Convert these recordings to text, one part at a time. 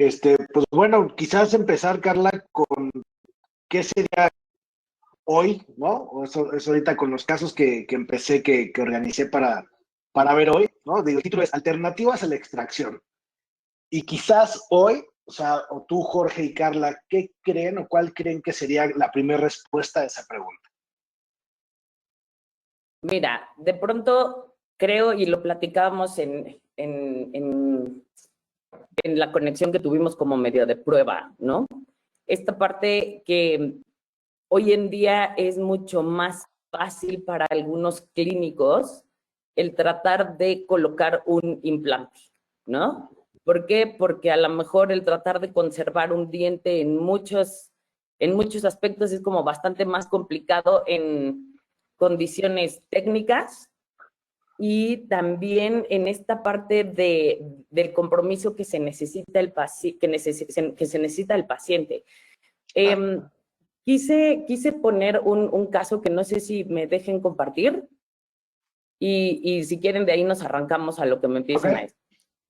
Pues bueno, quizás empezar, Carla, con qué sería hoy, ¿no? O eso ahorita con los casos que empecé, que organicé para ver hoy, ¿no? Digo, el título es Alternativas a la extracción. Y quizás hoy, o sea, o tú, Jorge y Carla, ¿qué creen o cuál creen que sería la primera respuesta a esa pregunta? Mira, de pronto creo, y lo platicábamos en la conexión que tuvimos como medio de prueba, ¿no? Esta parte que hoy en día es mucho más fácil para algunos clínicos el tratar de colocar un implante, ¿no? ¿Por qué? Porque a lo mejor el tratar de conservar un diente en muchos aspectos es como bastante más complicado en condiciones técnicas y también en esta parte del compromiso que se necesita el paciente. Quise poner un caso que no sé si me dejen compartir y si quieren de ahí nos arrancamos a lo que me empiecen a decir.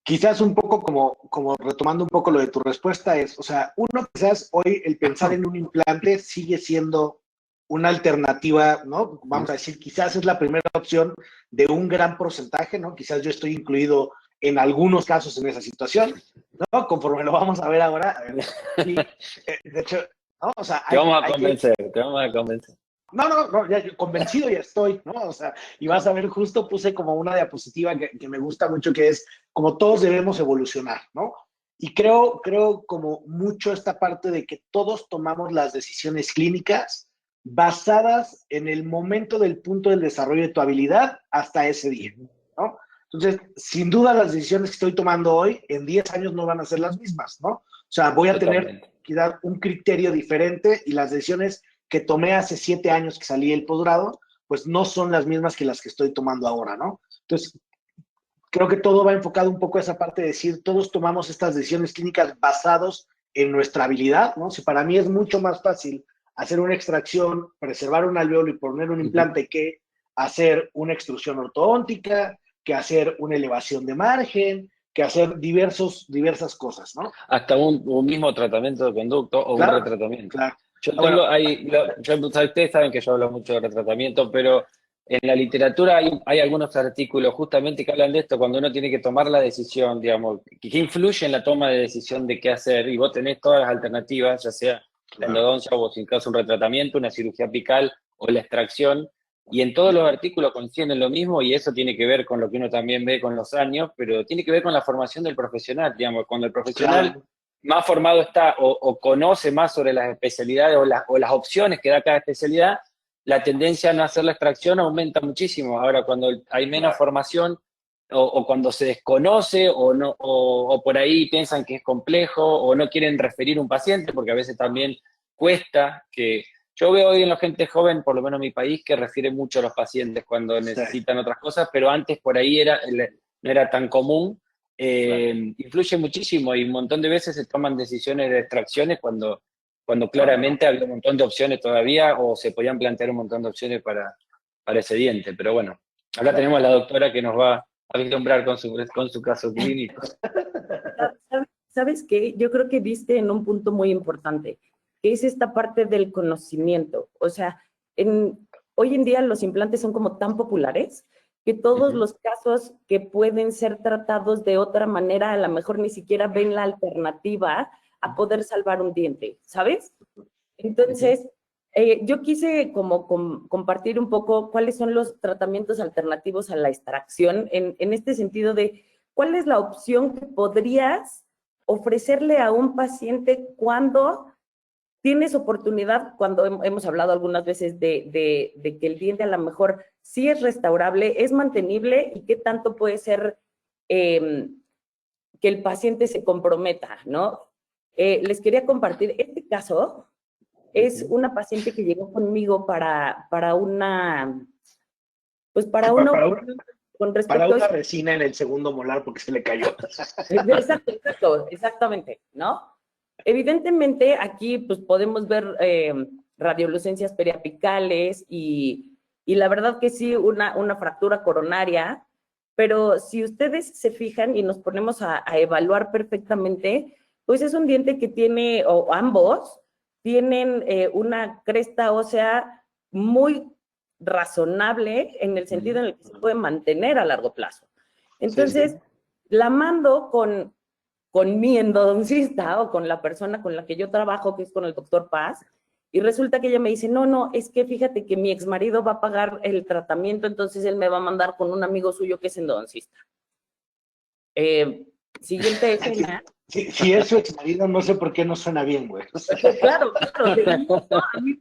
Quizás un poco como retomando un poco lo de tu respuesta es, o sea, uno quizás hoy el pensar en un implante sigue siendo una alternativa, ¿no? Vamos a decir, quizás es la primera opción de un gran porcentaje, ¿no? Quizás yo estoy incluido en algunos casos en esa situación, ¿no? Conforme lo vamos a ver ahora. Y, de hecho, ¿no? O sea, te vamos a convencer. No, ya convencido ya estoy, ¿no? O sea, y vas a ver, justo puse como una diapositiva que me gusta mucho, que es como todos debemos evolucionar, ¿no? Y creo como mucho esta parte de que todos tomamos las decisiones clínicas basadas en el momento del punto del desarrollo de tu habilidad hasta ese día, ¿no? Entonces, sin duda las decisiones que estoy tomando hoy, en 10 años no van a ser las mismas, ¿no? O sea, voy a tener que dar un criterio diferente y las decisiones que tomé hace 7 años que salí del posgrado, pues no son las mismas que las que estoy tomando ahora, ¿no? Entonces, creo que todo va enfocado un poco a esa parte de decir, todos tomamos estas decisiones clínicas basados en nuestra habilidad, ¿no? Si para mí es mucho más fácil hacer una extracción, preservar un alveolo y poner un implante que hacer una extrusión ortodóntica, que hacer una elevación de margen, que hacer diversas cosas, ¿no? Hasta un mismo tratamiento de conducto o claro, un retratamiento. Claro. Yo tengo ustedes saben que yo hablo mucho de retratamiento, pero en la literatura hay algunos artículos justamente que hablan de esto, cuando uno tiene que tomar la decisión, digamos, que influye en la toma de decisión de qué hacer, y vos tenés todas las alternativas, ya sea la endodoncia o si en caso un retratamiento, una cirugía apical o la extracción, y en todos los artículos coinciden en lo mismo, y eso tiene que ver con lo que uno también ve con los años, pero tiene que ver con la formación del profesional, digamos, cuando el profesional más formado está o conoce más sobre las especialidades o las opciones que da cada especialidad, la tendencia a no hacer la extracción aumenta muchísimo. Ahora, cuando hay menos formación o cuando se desconoce o por ahí piensan que es complejo o no quieren referir un paciente, porque a veces también cuesta que... Yo veo hoy en la gente joven, por lo menos en mi país, que refiere mucho a los pacientes cuando necesitan otras cosas, pero antes por ahí no era tan común. Influye muchísimo y un montón de veces se toman decisiones de extracciones cuando claramente había un montón de opciones todavía o se podían plantear un montón de opciones para ese diente. Pero bueno, acá tenemos a la doctora que nos va a vislumbrar con su caso clínico. ¿Sabes qué? Yo creo que viste en un punto muy importante, que es esta parte del conocimiento. O sea, hoy en día los implantes son como tan populares que todos los casos que pueden ser tratados de otra manera, a lo mejor ni siquiera ven la alternativa a poder salvar un diente, ¿sabes? Entonces, yo quise como compartir un poco cuáles son los tratamientos alternativos a la extracción, en este sentido de cuál es la opción que podrías ofrecerle a un paciente cuando tienes oportunidad, cuando hemos hablado algunas veces de que el diente a lo mejor sí es restaurable, es mantenible y qué tanto puede ser que el paciente se comprometa, ¿no? Les quería compartir, este caso es una paciente que llegó conmigo para una, pues para una con respecto para una resina en el segundo molar porque se le cayó. Exactamente, ¿no? Evidentemente, aquí pues podemos ver radiolucencias periapicales y la verdad que sí, una fractura coronaria, pero si ustedes se fijan y nos ponemos a evaluar perfectamente, pues es un diente que tiene, o ambos, tienen una cresta ósea muy razonable en el sentido en el que se puede mantener a largo plazo. Entonces, la mando con mi endodoncista o con la persona con la que yo trabajo, que es con el doctor Paz, y resulta que ella me dice, no, es que fíjate que mi exmarido va a pagar el tratamiento, entonces él me va a mandar con un amigo suyo que es endodoncista. Siguiente escena. Si es su exmarido, no sé por qué no suena bien, güey. O sea, Claro, a mí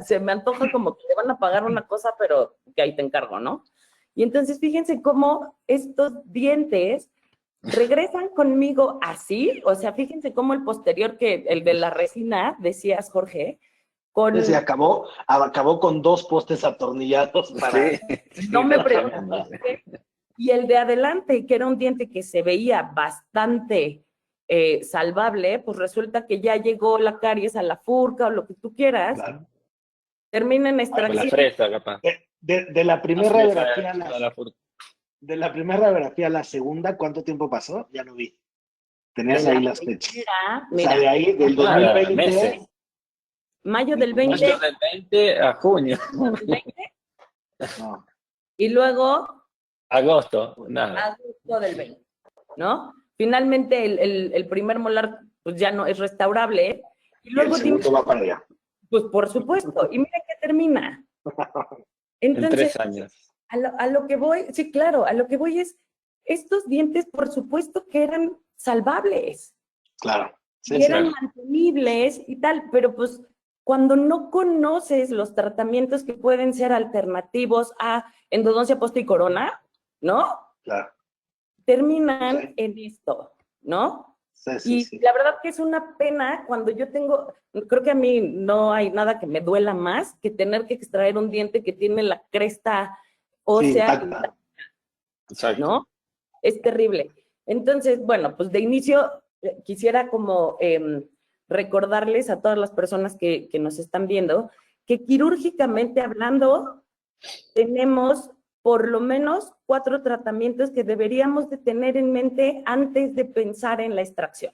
se me antoja como que le van a pagar una cosa, pero que ahí te encargo, ¿no? Y entonces fíjense cómo estos dientes regresan conmigo así, o sea, fíjense cómo el posterior, que el de la resina, decías, Jorge, con... se acabó con 2 postes atornillados para... No me preguntaste. Y el de adelante, que era un diente que se veía bastante salvable, pues resulta que ya llegó la caries a la furca o lo que tú quieras, Claro. termina en Con extracción. la fresa, capaz. De la primera radiografía De la primera radiografía a la segunda, ¿cuánto tiempo pasó? Ya no vi. Tenías De ahí la las fechas. primera, O sea, de ahí, del Nada, 2020... meses. mayo del 20, Mayo del 20 a junio. No. y luego Agosto, nada. agosto del 20, ¿no? Finalmente el primer molar pues ya no es restaurable. Y Y el luego segundo va para allá. pues por supuesto, y mira que termina. En Entonces, 3 años. a lo que voy, sí, claro, a lo que voy es, estos dientes por supuesto que eran salvables, Claro. Sí, y eran claro. mantenibles y tal, pero pues cuando no conoces los tratamientos que pueden ser alternativos a endodoncia posta y corona, ¿no? Claro. Terminan Sí. en esto, ¿no? Sí. Y la verdad que es una pena cuando yo tengo, creo que a mí no hay nada que me duela más que tener que extraer un diente que tiene la cresta ósea intacta. Exacto. ¿no? Es terrible. Entonces, bueno, pues de inicio quisiera como recordarles a todas las personas que nos están viendo que quirúrgicamente hablando tenemos por lo menos 4 tratamientos que deberíamos de tener en mente antes de pensar en la extracción,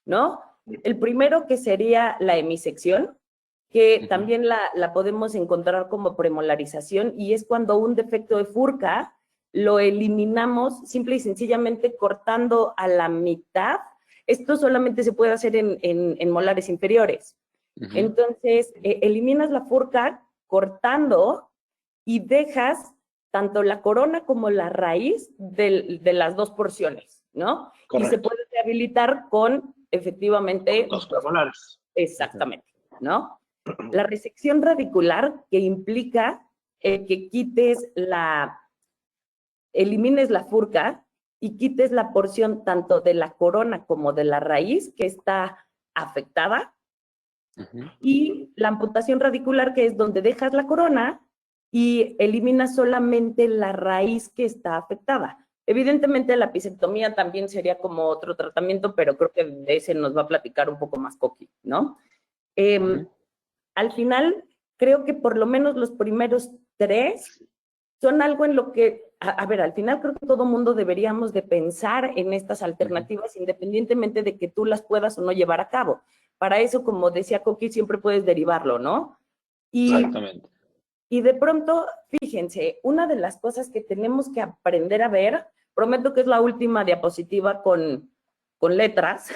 ¿no? El primero que sería la hemisección, que también la podemos encontrar como premolarización, y es cuando un defecto de furca lo eliminamos simple y sencillamente cortando a la mitad. Esto solamente se puede hacer en molares inferiores. Entonces, eliminas la furca cortando y dejas tanto la corona como la raíz de las 2 porciones, ¿no? Correcto. Y se puede rehabilitar con, efectivamente... Los premolares. Exactamente, ¿no? La resección radicular, que implica que elimines la furca y quites la porción tanto de la corona como de la raíz que está afectada, y la amputación radicular, que es donde dejas la corona y eliminas solamente la raíz que está afectada. Evidentemente la apicectomía también sería como otro tratamiento, pero creo que de ese nos va a platicar un poco más Coqui, ¿no? Al final, creo que por lo menos los primeros 3 son algo en lo que, a ver, al final creo que todo mundo deberíamos de pensar en estas alternativas independientemente de que tú las puedas o no llevar a cabo. Para eso, como decía Coqui, siempre puedes derivarlo, ¿no? Exactamente. Y de pronto, fíjense, una de las cosas que tenemos que aprender a ver, prometo que es la última diapositiva con letras,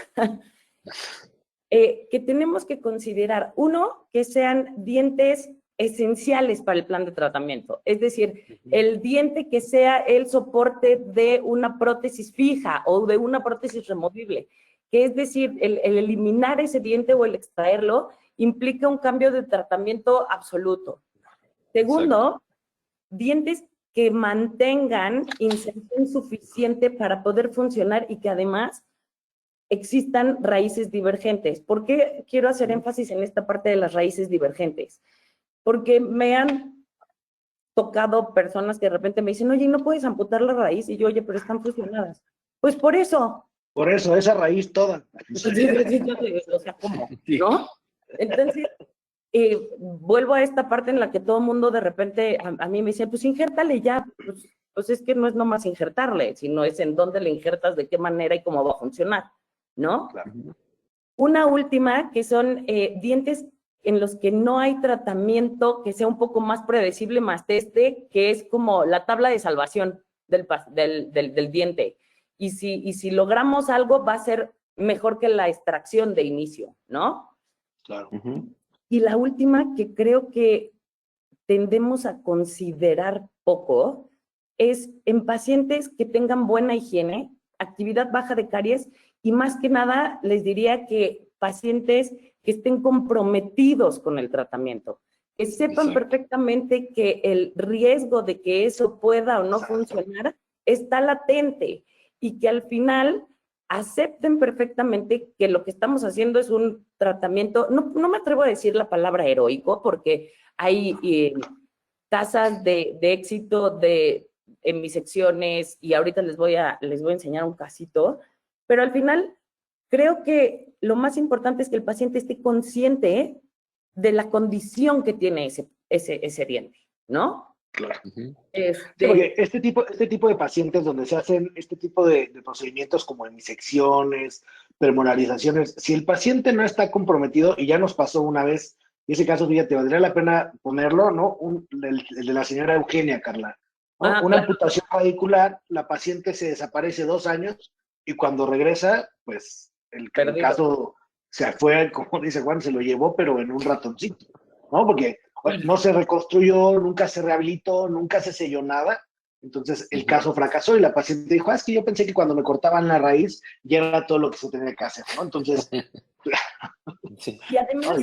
que tenemos que considerar, uno, que sean dientes esenciales para el plan de tratamiento, es decir, el diente que sea el soporte de una prótesis fija o de una prótesis removible, que es decir, el eliminar ese diente o el extraerlo implica un cambio de tratamiento absoluto. Segundo, dientes que mantengan inserción suficiente para poder funcionar y que además existan raíces divergentes. ¿Por qué quiero hacer énfasis en esta parte de las raíces divergentes? Porque me han tocado personas que de repente me dicen, oye, ¿no puedes amputar la raíz? Y yo, oye, pero están fusionadas. Pues por eso. Por eso, esa raíz toda. O sea, ¿cómo? ¿No? Entonces, vuelvo a esta parte en la que todo el mundo de repente a mí me dice, pues injértale ya. Pues es que no es nomás injertarle, sino es en dónde le injertas, de qué manera y cómo va a funcionar, ¿no? Claro. Una última, que son dientes en los que no hay tratamiento que sea un poco más predecible, más que es como la tabla de salvación del diente. Y si logramos algo, va a ser mejor que la extracción de inicio, ¿no? Claro. Y la última, que creo que tendemos a considerar poco, es en pacientes que tengan buena higiene, actividad baja de caries, y más que nada les diría que pacientes que estén comprometidos con el tratamiento, que sepan perfectamente que el riesgo de que eso pueda o no funcionar está latente y que al final acepten perfectamente que lo que estamos haciendo es un tratamiento, no me atrevo a decir la palabra heroico, porque hay tasas de éxito en mis secciones, y ahorita les voy a enseñar un casito, pero al final creo que lo más importante es que el paciente esté consciente de la condición que tiene ese diente, ¿no? Claro. Sí, porque este tipo de pacientes donde se hacen este tipo de procedimientos como hemisecciones, premolarizaciones, si el paciente no está comprometido, y ya nos pasó una vez, y ese caso, fíjate, valdría la pena ponerlo, ¿no? El de la señora Eugenia, Carla, ¿no? Una claro. amputación radicular, la paciente se desaparece 2 años, y cuando regresa, pues el caso se fue, como dice Juan, se lo llevó, pero en un ratoncito, ¿no? Porque no se reconstruyó, nunca se rehabilitó, nunca se selló nada. Entonces el caso fracasó y la paciente dijo, es que yo pensé que cuando me cortaban la raíz ya era todo lo que se tenía que hacer, ¿no? Entonces, y además,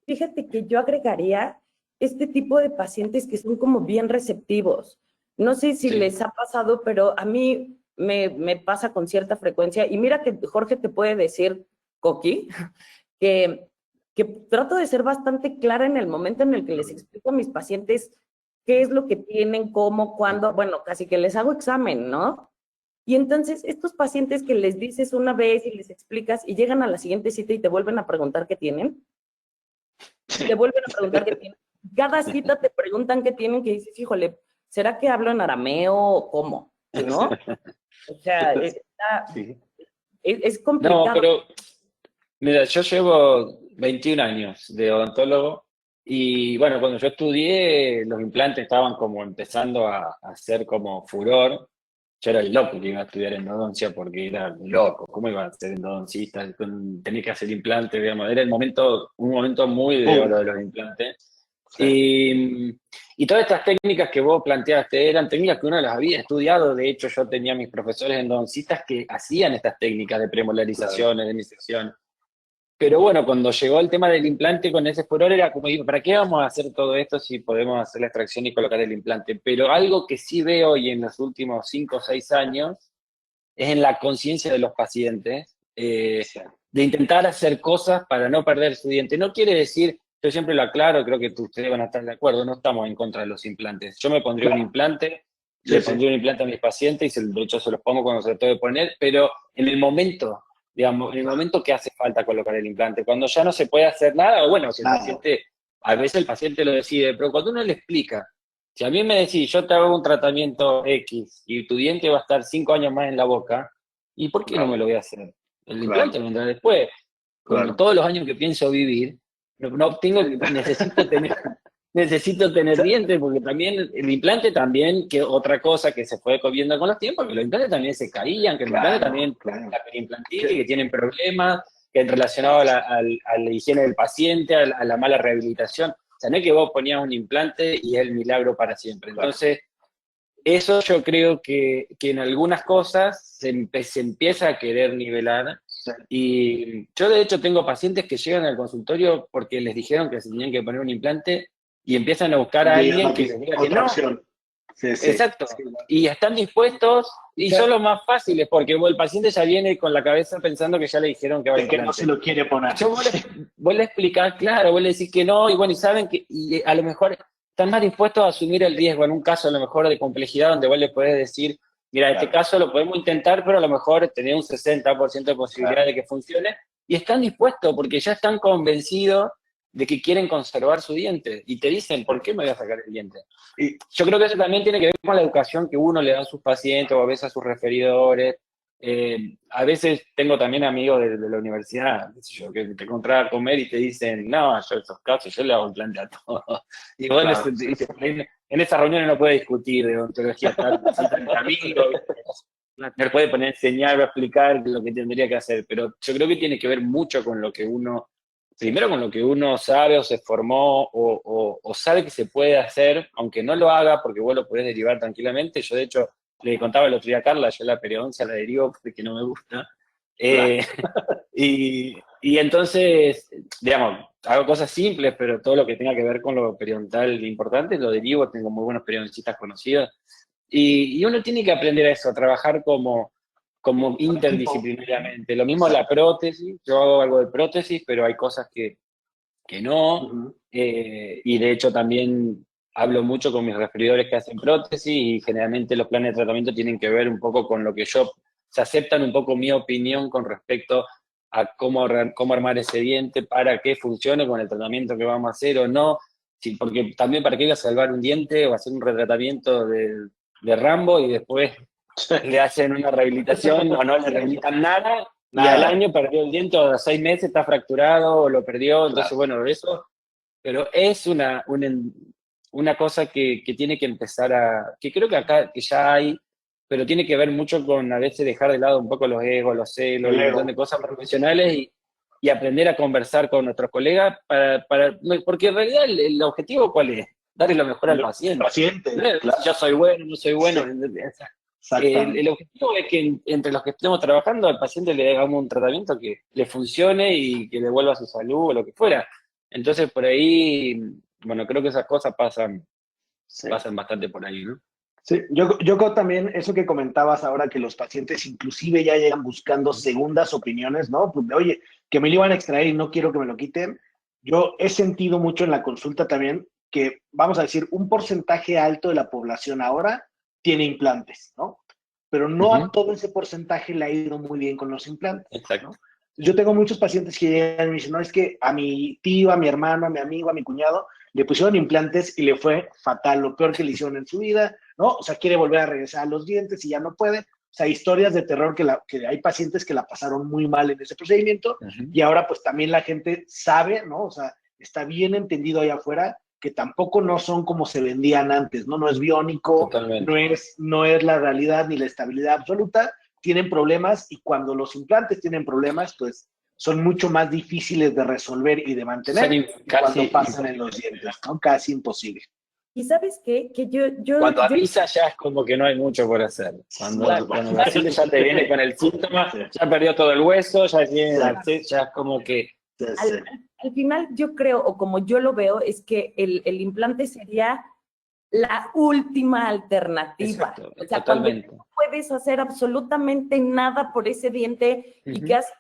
fíjate que yo agregaría este tipo de pacientes que son como bien receptivos. No sé si les ha pasado, pero a mí me pasa con cierta frecuencia, y mira que Jorge te puede decir, Coqui, que trato de ser bastante clara en el momento en el que les explico a mis pacientes qué es lo que tienen, cómo, cuándo, bueno, casi que les hago examen, ¿no? Y entonces estos pacientes que les dices una vez y les explicas y llegan a la siguiente cita y te vuelven a preguntar qué tienen, te vuelven a preguntar qué tienen. Cada cita te preguntan qué tienen, que dices, híjole, ¿será que hablo en arameo o cómo? ¿No? O sea, es complicado. No, pero mira, yo llevo 21 años de odontólogo y bueno, cuando yo estudié los implantes estaban como empezando a hacer como furor. Yo era el loco que iba a estudiar endodoncia porque era loco. ¿Cómo iba a ser endodoncista? Tenía que hacer implantes, digamos. Era un momento muy de oro de los implantes. Sí. Y todas estas técnicas que vos planteaste eran técnicas que uno las había estudiado. De hecho, yo tenía mis profesores endodoncistas que hacían estas técnicas de premolarizaciones, de disección. Pero bueno, cuando llegó el tema del implante con ese furor era como, ¿para qué vamos a hacer todo esto si podemos hacer la extracción y colocar el implante? Pero algo que sí veo hoy en los últimos 5 o 6 años es en la conciencia de los pacientes, de intentar hacer cosas para no perder su diente. No quiere decir, yo siempre lo aclaro, creo que ustedes van a estar de acuerdo, no estamos en contra de los implantes. Yo me pondría un implante, le pondría un implante a mis pacientes y de hecho se los pongo cuando se los tengo que poner, pero en el momento, digamos, en el momento que hace falta colocar el implante, cuando ya no se puede hacer nada, o bueno, si el paciente, a veces el paciente lo decide, pero cuando uno le explica, si a mí me decís, yo te hago un tratamiento X y tu diente va a estar 5 años más en la boca, ¿y por qué no me lo voy a hacer? El implante me entra después. Con todos los años que pienso vivir, necesito tener dientes, porque también el implante también, que otra cosa que se fue comiendo con los tiempos, que los implantes también se caían, que los implantes también, la periimplantitis, que tienen problemas, que relacionado a la higiene del paciente, a la mala rehabilitación. O sea, no es que vos ponías un implante y es el milagro para siempre. Entonces, eso yo creo que en algunas cosas se empieza a querer nivelar. Y yo, de hecho, tengo pacientes que llegan al consultorio porque les dijeron que se tenían que poner un implante y empiezan a buscar a alguien que les diga que no. Exacto. Y están dispuestos, y son los más fáciles, porque el paciente ya viene con la cabeza pensando que ya le dijeron que va a implante. Que no se lo quiere poner. Yo vos le explicás, claro, vos le decís que no, y bueno, y saben que y a lo mejor están más dispuestos a asumir el riesgo en un caso a lo mejor de complejidad donde vos le podés decir, mira, en este caso lo podemos intentar, pero a lo mejor tener un 60% de posibilidad de que funcione, y están dispuestos porque ya están convencidos de que quieren conservar su diente, y te dicen, ¿por qué me voy a sacar el diente? Y yo creo que eso también tiene que ver con la educación que uno le da a sus pacientes o a veces a sus referidores, A veces tengo también amigos de la universidad, qué sé yo, que te encontrás a comer y te dicen, no, yo esos casos, yo le hago implante a todo. Y bueno, Claro. en esas reuniones no puede discutir de odontología, son 30 amigos, no le puede poner a enseñar o a explicar lo que tendría que hacer, pero yo creo que tiene que ver mucho con lo que uno, primero con lo que uno sabe o se formó o sabe que se puede hacer, aunque no lo haga porque vos lo podés derivar tranquilamente. Yo, de hecho, le contaba el otro día a Carla, yo la periodoncia la derivo porque no me gusta. Y entonces, digamos, hago cosas simples, pero todo lo que tenga que ver con lo periodontal importante lo derivo, tengo muy buenos periodoncistas conocidos. Y uno tiene que aprender a eso, a trabajar como interdisciplinariamente. Lo mismo la prótesis, yo hago algo de prótesis, pero hay cosas que no. Ujú. Y de hecho también hablo mucho con mis referidores que hacen prótesis y generalmente los planes de tratamiento tienen que ver un poco con lo que yo, se aceptan un poco mi opinión con respecto a cómo armar ese diente para que funcione con el tratamiento que vamos a hacer o no. Sí, porque también para qué voy a salvar un diente o hacer un retratamiento de Rambo y después le hacen una rehabilitación o no le rehabilitan nada, y al Nada, año perdió el diente, o a los 6 meses está fracturado o lo perdió. Entonces, claro. bueno, eso, pero es una cosa que tiene que empezar que creo que acá que ya hay, pero tiene que ver mucho con a veces dejar de lado un poco los egos, los celos El y un montón ego. de cosas profesionales y aprender a conversar con nuestros colegas porque en realidad el objetivo ¿cuál es? Darle lo mejor al El paciente. paciente, No es claro. si yo soy bueno, no soy Sí, bueno. ¿Entendés? El exactamente. objetivo es que entre los que estemos trabajando al paciente le hagamos un tratamiento que le funcione y que devuelva su salud o lo que fuera. Entonces, por ahí, bueno, creo que esas cosas Sí. pasan bastante por ahí, ¿no? Sí, yo creo también eso que comentabas ahora, que los pacientes inclusive ya llegan buscando segundas opiniones, ¿no? Pues, oye, que me lo iban a extraer y no quiero que me lo quiten. Yo he sentido mucho en la consulta también que, vamos a decir, un porcentaje alto de la población ahora tiene implantes, ¿no? Pero no a todo ese porcentaje le ha ido muy bien con los implantes, ¿no? Exacto. Yo tengo muchos pacientes que llegan y me dicen, no, es que a mi tío, a mi hermano, a mi amigo, a mi cuñado, le pusieron implantes y le fue fatal, lo peor que le hicieron en su vida, ¿no? O sea, quiere volver a regresar a los dientes y ya no puede. O sea, historias de terror que hay pacientes que la pasaron muy mal en ese procedimiento Ujú. y ahora pues también la gente sabe, ¿no? O sea, está bien entendido allá afuera que tampoco no son como se vendían antes, ¿no? No es biónico, Totalmente. no es la realidad ni la estabilidad absoluta, tienen problemas y cuando los implantes tienen problemas, pues son mucho más difíciles de resolver y de Son mantener que cuando casi pasan en los imposibles. dientes, ¿no? Casi imposible. Y ¿sabes qué? Que Cuando yo avisa ya es como que no hay mucho por hacer. Por Cuando el supuesto. paciente ya te viene con el síntoma, Sí, ya perdió todo el hueso, ya tiene sí, acceso, ya es como que... sí, al, sí. al final yo creo, o como yo lo veo, es que el implante sería la última alternativa. Exacto, O sea, cuando totalmente. no puedes hacer absolutamente nada por ese diente y que Ujú. has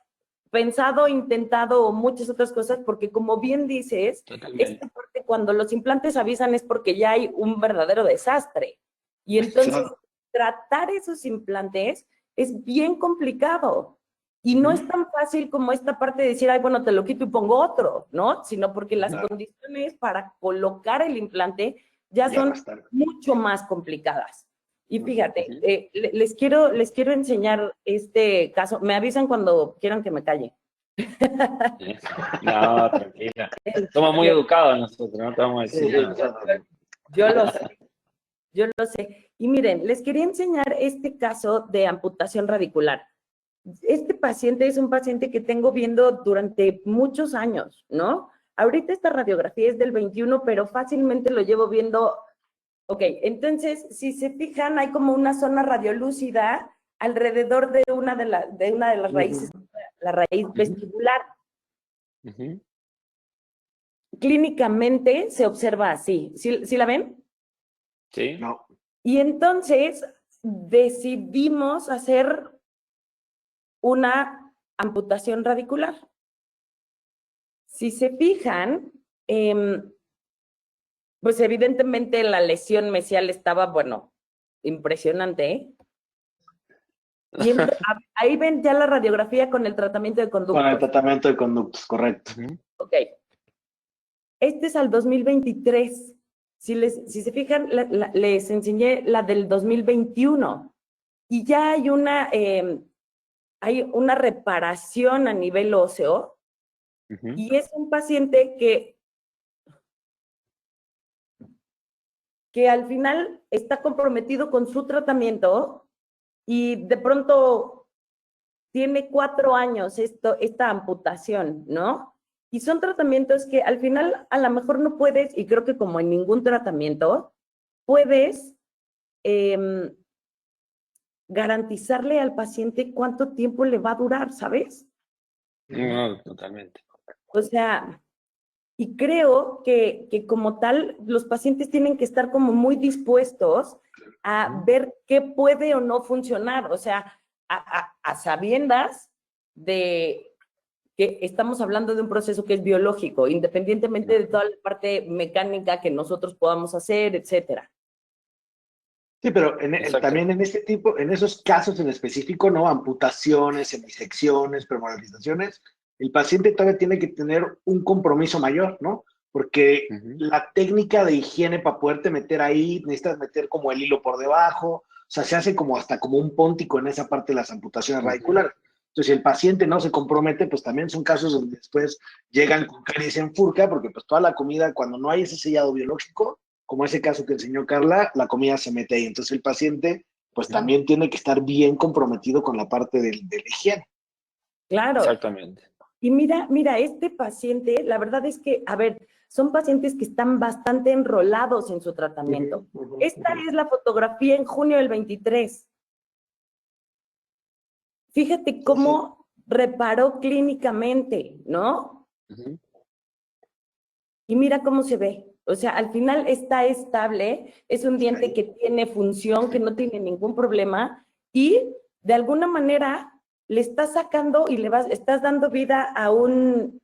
pensado, intentado o muchas otras cosas, porque como bien dices, Totalmente. esta parte cuando los implantes avisan es porque ya hay un verdadero desastre. Y entonces Claro. tratar esos implantes es bien complicado. Y no es tan fácil como esta parte de decir, ay, bueno, te lo quito y pongo otro, ¿no? Sino porque las Claro. condiciones para colocar el implante ya Ya son basta. mucho más complicadas. Y fíjate, Ujú. les quiero enseñar este caso. Me avisan cuando quieran que me calle. No, tranquila. Somos muy educados nosotros, no te vamos a Sí, decir nada. Yo lo sé, yo lo sé. Y miren, les quería enseñar este caso de amputación radicular. Este paciente es un paciente que tengo viendo durante muchos años, ¿no? Ahorita esta radiografía es del 21, pero fácilmente lo llevo viendo. Ok, entonces, si se fijan, hay como una zona radiolúcida alrededor de una de las raíces, la raíz vestibular. Ujú. Clínicamente se observa así. ¿Sí la ven? Sí. No. Y entonces decidimos hacer una amputación radicular. Si se fijan, pues evidentemente la lesión mesial estaba, bueno, impresionante, ¿eh? Y ahí ven ya la radiografía con el tratamiento de Con el conductos. tratamiento de conductos, correcto. Ujú. Ok. Este es al 2023. Si se fijan, les enseñé la del 2021. Y ya hay una hay una reparación a nivel óseo y es un paciente que al final está comprometido con su tratamiento y de pronto tiene 4 años esta amputación, ¿no? Y son tratamientos que al final a lo mejor no puedes, y creo que como en ningún tratamiento, puedes garantizarle al paciente cuánto tiempo le va a durar, ¿sabes? No, totalmente. O sea, y creo que como tal, los pacientes tienen que estar como muy dispuestos a ver qué puede o no funcionar, o sea, a sabiendas de que estamos hablando de un proceso que es biológico, independientemente de toda la parte mecánica que nosotros podamos hacer, etcétera. Sí, pero Exacto. también en este tipo, en esos casos en específico, ¿no? Amputaciones, semisecciones, premolarizaciones, el paciente todavía tiene que tener un compromiso mayor, ¿no? Porque la técnica de higiene para poderte meter ahí, necesitas meter como el hilo por debajo, o sea, se hace como hasta como un póntico en esa parte de las amputaciones radiculares. Entonces, si el paciente no se compromete, pues también son casos donde después llegan con caries en furca, porque pues toda la comida, cuando no hay ese sellado biológico, como ese caso que enseñó Carla, la comida se mete ahí. Entonces el paciente pues también tiene que estar bien comprometido con la parte de la higiene. Claro. Exactamente. Y mira, este paciente, la verdad es que, a ver, son pacientes que están bastante enrolados en su tratamiento. Esta es la fotografía en junio del 23. Fíjate cómo reparó clínicamente, ¿no? Y mira cómo se ve. O sea, al final está estable, es un diente que tiene función, que no tiene ningún problema y de alguna manera le estás sacando y estás dando vida a un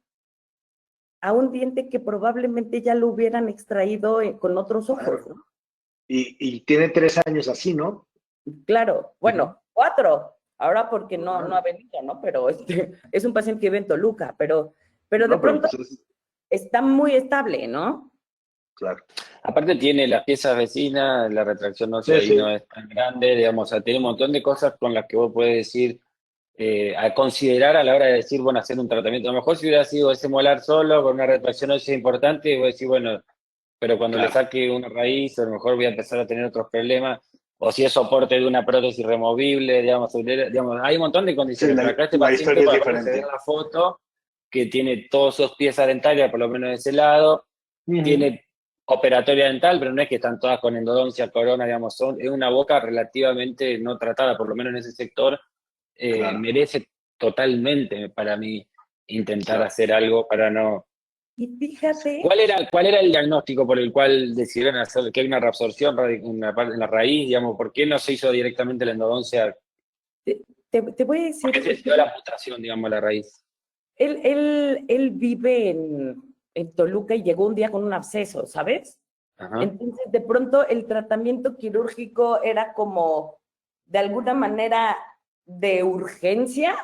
diente que probablemente ya lo hubieran extraído con otros ojos, ¿no? Y tiene 3 años así, ¿no? Claro, bueno, 4, ahora porque no ha venido, ¿no? Pero es un paciente que vive en Toluca, pero de pronto está muy estable, ¿no? Claro. Aparte tiene las piezas vecinas, la retracción ósea ahí no es tan grande, digamos, o sea, tiene un montón de cosas con las que vos podés decir, a considerar a la hora de decir, bueno, hacer un tratamiento. A lo mejor si hubiera sido ese molar solo, con una retracción ósea importante, vos decís, bueno, pero cuando le saque una raíz, a lo mejor voy a empezar a tener otros problemas, o si es soporte de una prótesis removible, digamos, hay un montón de condiciones. Pero acá este paciente, para ponerse ver la foto, que tiene todas sus piezas dentarias, por lo menos de ese lado, tiene operatoria dental, pero no es que están todas con endodoncia, corona, digamos, es una boca relativamente no tratada, por lo menos en ese sector, merece totalmente para mí intentar hacer algo para no... Y fíjate... ¿Cuál era el diagnóstico por el cual decidieron hacer que hay una reabsorción en la raíz, digamos? ¿Por qué no se hizo directamente la endodoncia? Te voy a decir... ¿Por qué se dio la amputación, digamos, la raíz? Él vive en Toluca y llegó un día con un absceso, ¿sabes? Entonces, de pronto, el tratamiento quirúrgico era como, de alguna manera, de urgencia,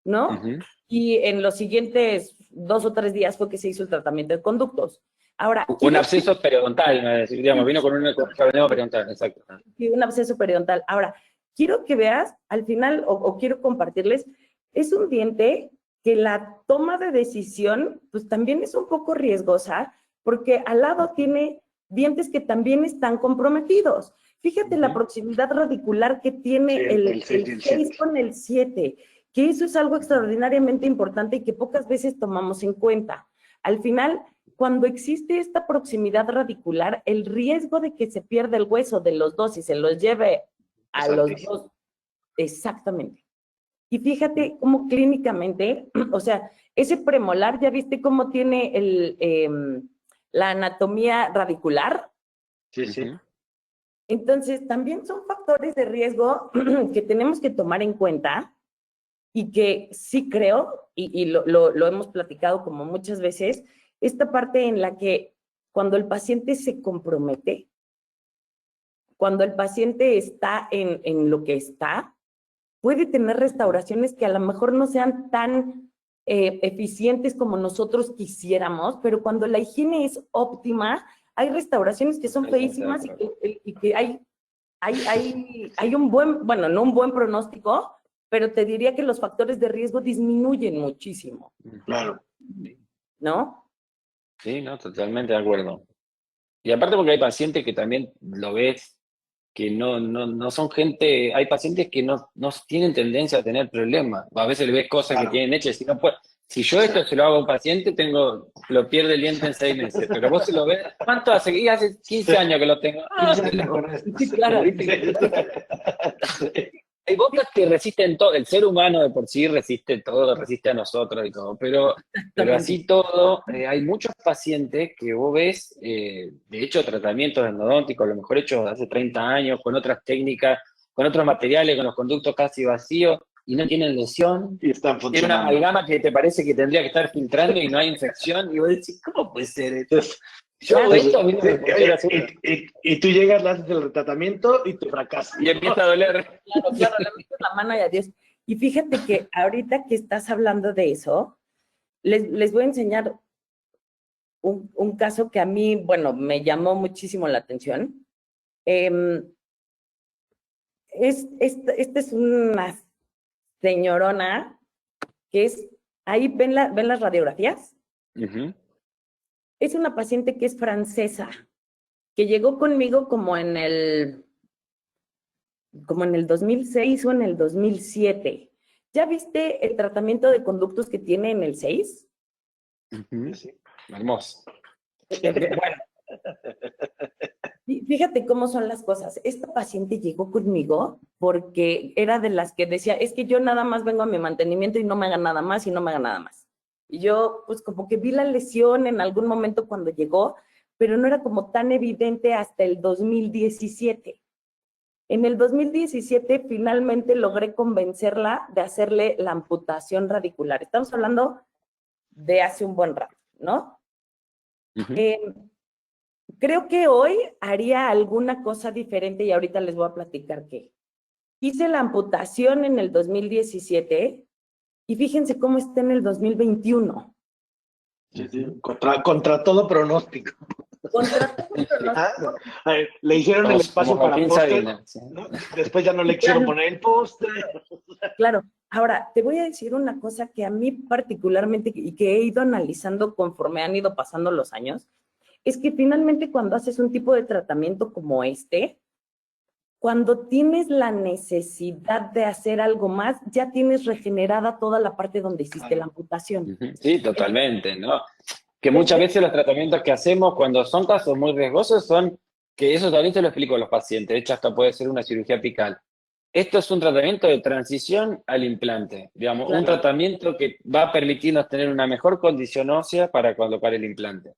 ¿no? Y en los siguientes 2 o 3 días fue que se hizo el tratamiento de conductos. Ahora, un absceso periodontal, digamos, vino con un problema periodontal, exacto. Sí, un absceso periodontal. Ahora, quiero que veas, al final, o quiero compartirles, es un diente que la toma de decisión, pues también es un poco riesgosa, porque al lado tiene dientes que también están comprometidos. Fíjate la proximidad radicular que tiene el 6 con el 7, que eso es algo extraordinariamente importante y que pocas veces tomamos en cuenta. Al final, cuando existe esta proximidad radicular, el riesgo de que se pierda el hueso de los dos y se los lleve a los dos, exactamente. Y fíjate cómo clínicamente, o sea, ese premolar, ¿ya viste cómo tiene la anatomía radicular? Sí, sí. Entonces, también son factores de riesgo que tenemos que tomar en cuenta y que sí creo, y lo hemos platicado como muchas veces, esta parte en la que cuando el paciente se compromete, cuando el paciente está en lo que está, puede tener restauraciones que a lo mejor no sean tan eficientes como nosotros quisiéramos, pero cuando la higiene es óptima, hay restauraciones que son feísimas y que hay un buen, bueno, no un buen pronóstico, pero te diría que los factores de riesgo disminuyen muchísimo, Claro. ¿no? Sí, no, totalmente de acuerdo. Y aparte porque hay pacientes que también lo ves, que no son gente, hay pacientes que no tienen tendencia a tener problemas. A veces le ves cosas que Claro. tienen hechas, si yo esto se lo hago a un paciente, lo pierde el diente en 6 meses, pero vos se lo ves, ¿cuánto hace? Y hace 15 años que lo tengo. Sí, claro. Hay bocas que resisten todo, el ser humano de por sí resiste todo, resiste a nosotros y todo, pero así todo, hay muchos pacientes que vos ves, de hecho, tratamientos endodónticos, a lo mejor hechos hace 30 años, con otras técnicas, con otros materiales, con los conductos casi vacíos, y no tienen lesión. Y están Tiene una funcionando. amalgama que te parece que tendría que estar filtrando y no hay infección, y vos decís, ¿cómo puede ser esto? Yo hago esto, a mí no me funciona seguro. Y tú llegas, le haces el tratamiento y te fracasas. Y empieza a doler. Claro, le meto la mano y adiós. Y fíjate que ahorita que estás hablando de eso, les voy a enseñar un caso que a mí, bueno, me llamó muchísimo la atención. Esta es una señorona que es, ahí ven las radiografías. Uh-huh. Es una paciente que es francesa, que llegó conmigo como en el 2006 o en el 2007. ¿Ya viste el tratamiento de conductos que tiene en el 6? Uh-huh. Sí. Hermoso. Bueno, fíjate cómo son las cosas. Esta paciente llegó conmigo porque era de las que decía, es que yo nada más vengo a mi mantenimiento y no me haga nada más y no me haga nada más. Y yo, pues como que vi la lesión en algún momento cuando llegó, pero no era como tan evidente hasta el 2017. En el 2017 finalmente logré convencerla de hacerle la amputación radicular. Estamos hablando de hace un buen rato, ¿no? Uh-huh. Creo que hoy haría alguna cosa diferente y ahorita les voy a platicar qué. Hice la amputación en el 2017 y fíjense cómo está en el 2021. Sí, sí. Contra todo pronóstico. Contra todo pronóstico. Le hicieron el espacio para póster, ¿no? Después ya no le quisieron poner el póster. Claro. Ahora, te voy a decir una cosa que a mí particularmente y que he ido analizando conforme han ido pasando los años, es que finalmente cuando haces un tipo de tratamiento como este, cuando tienes la necesidad de hacer algo más, ya tienes regenerada toda la parte donde hiciste la amputación. Sí, totalmente, ¿no? Que muchas veces los tratamientos que hacemos cuando son casos muy riesgosos son, que eso también te lo explico a los pacientes, de hecho hasta puede ser una cirugía apical. Esto es un tratamiento de transición al implante, digamos, claro. Un tratamiento que va a permitirnos tener una mejor condición ósea para colocar el implante.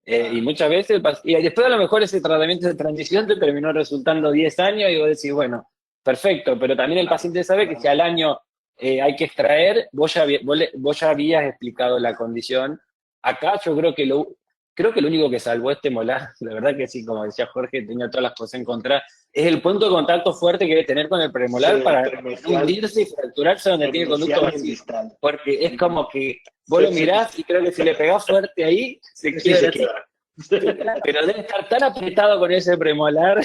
Y muchas veces, y después a lo mejor ese tratamiento de transición te terminó resultando 10 años y vos decís, bueno, perfecto, pero también el paciente sabe que si al año hay que extraer, vos ya habías explicado la condición. Acá yo creo que lo único que salvó este molar, la verdad que sí, como decía Jorge, tenía todas las cosas en contra, es el punto de contacto fuerte que debe tener con el premolar, sí, para hundirse y fracturarse donde tiene el conducto vacío. Porque es como que vos lo mirás y creo que si le pegás fuerte ahí, se quiebra. Pero debe estar tan apretado con ese premolar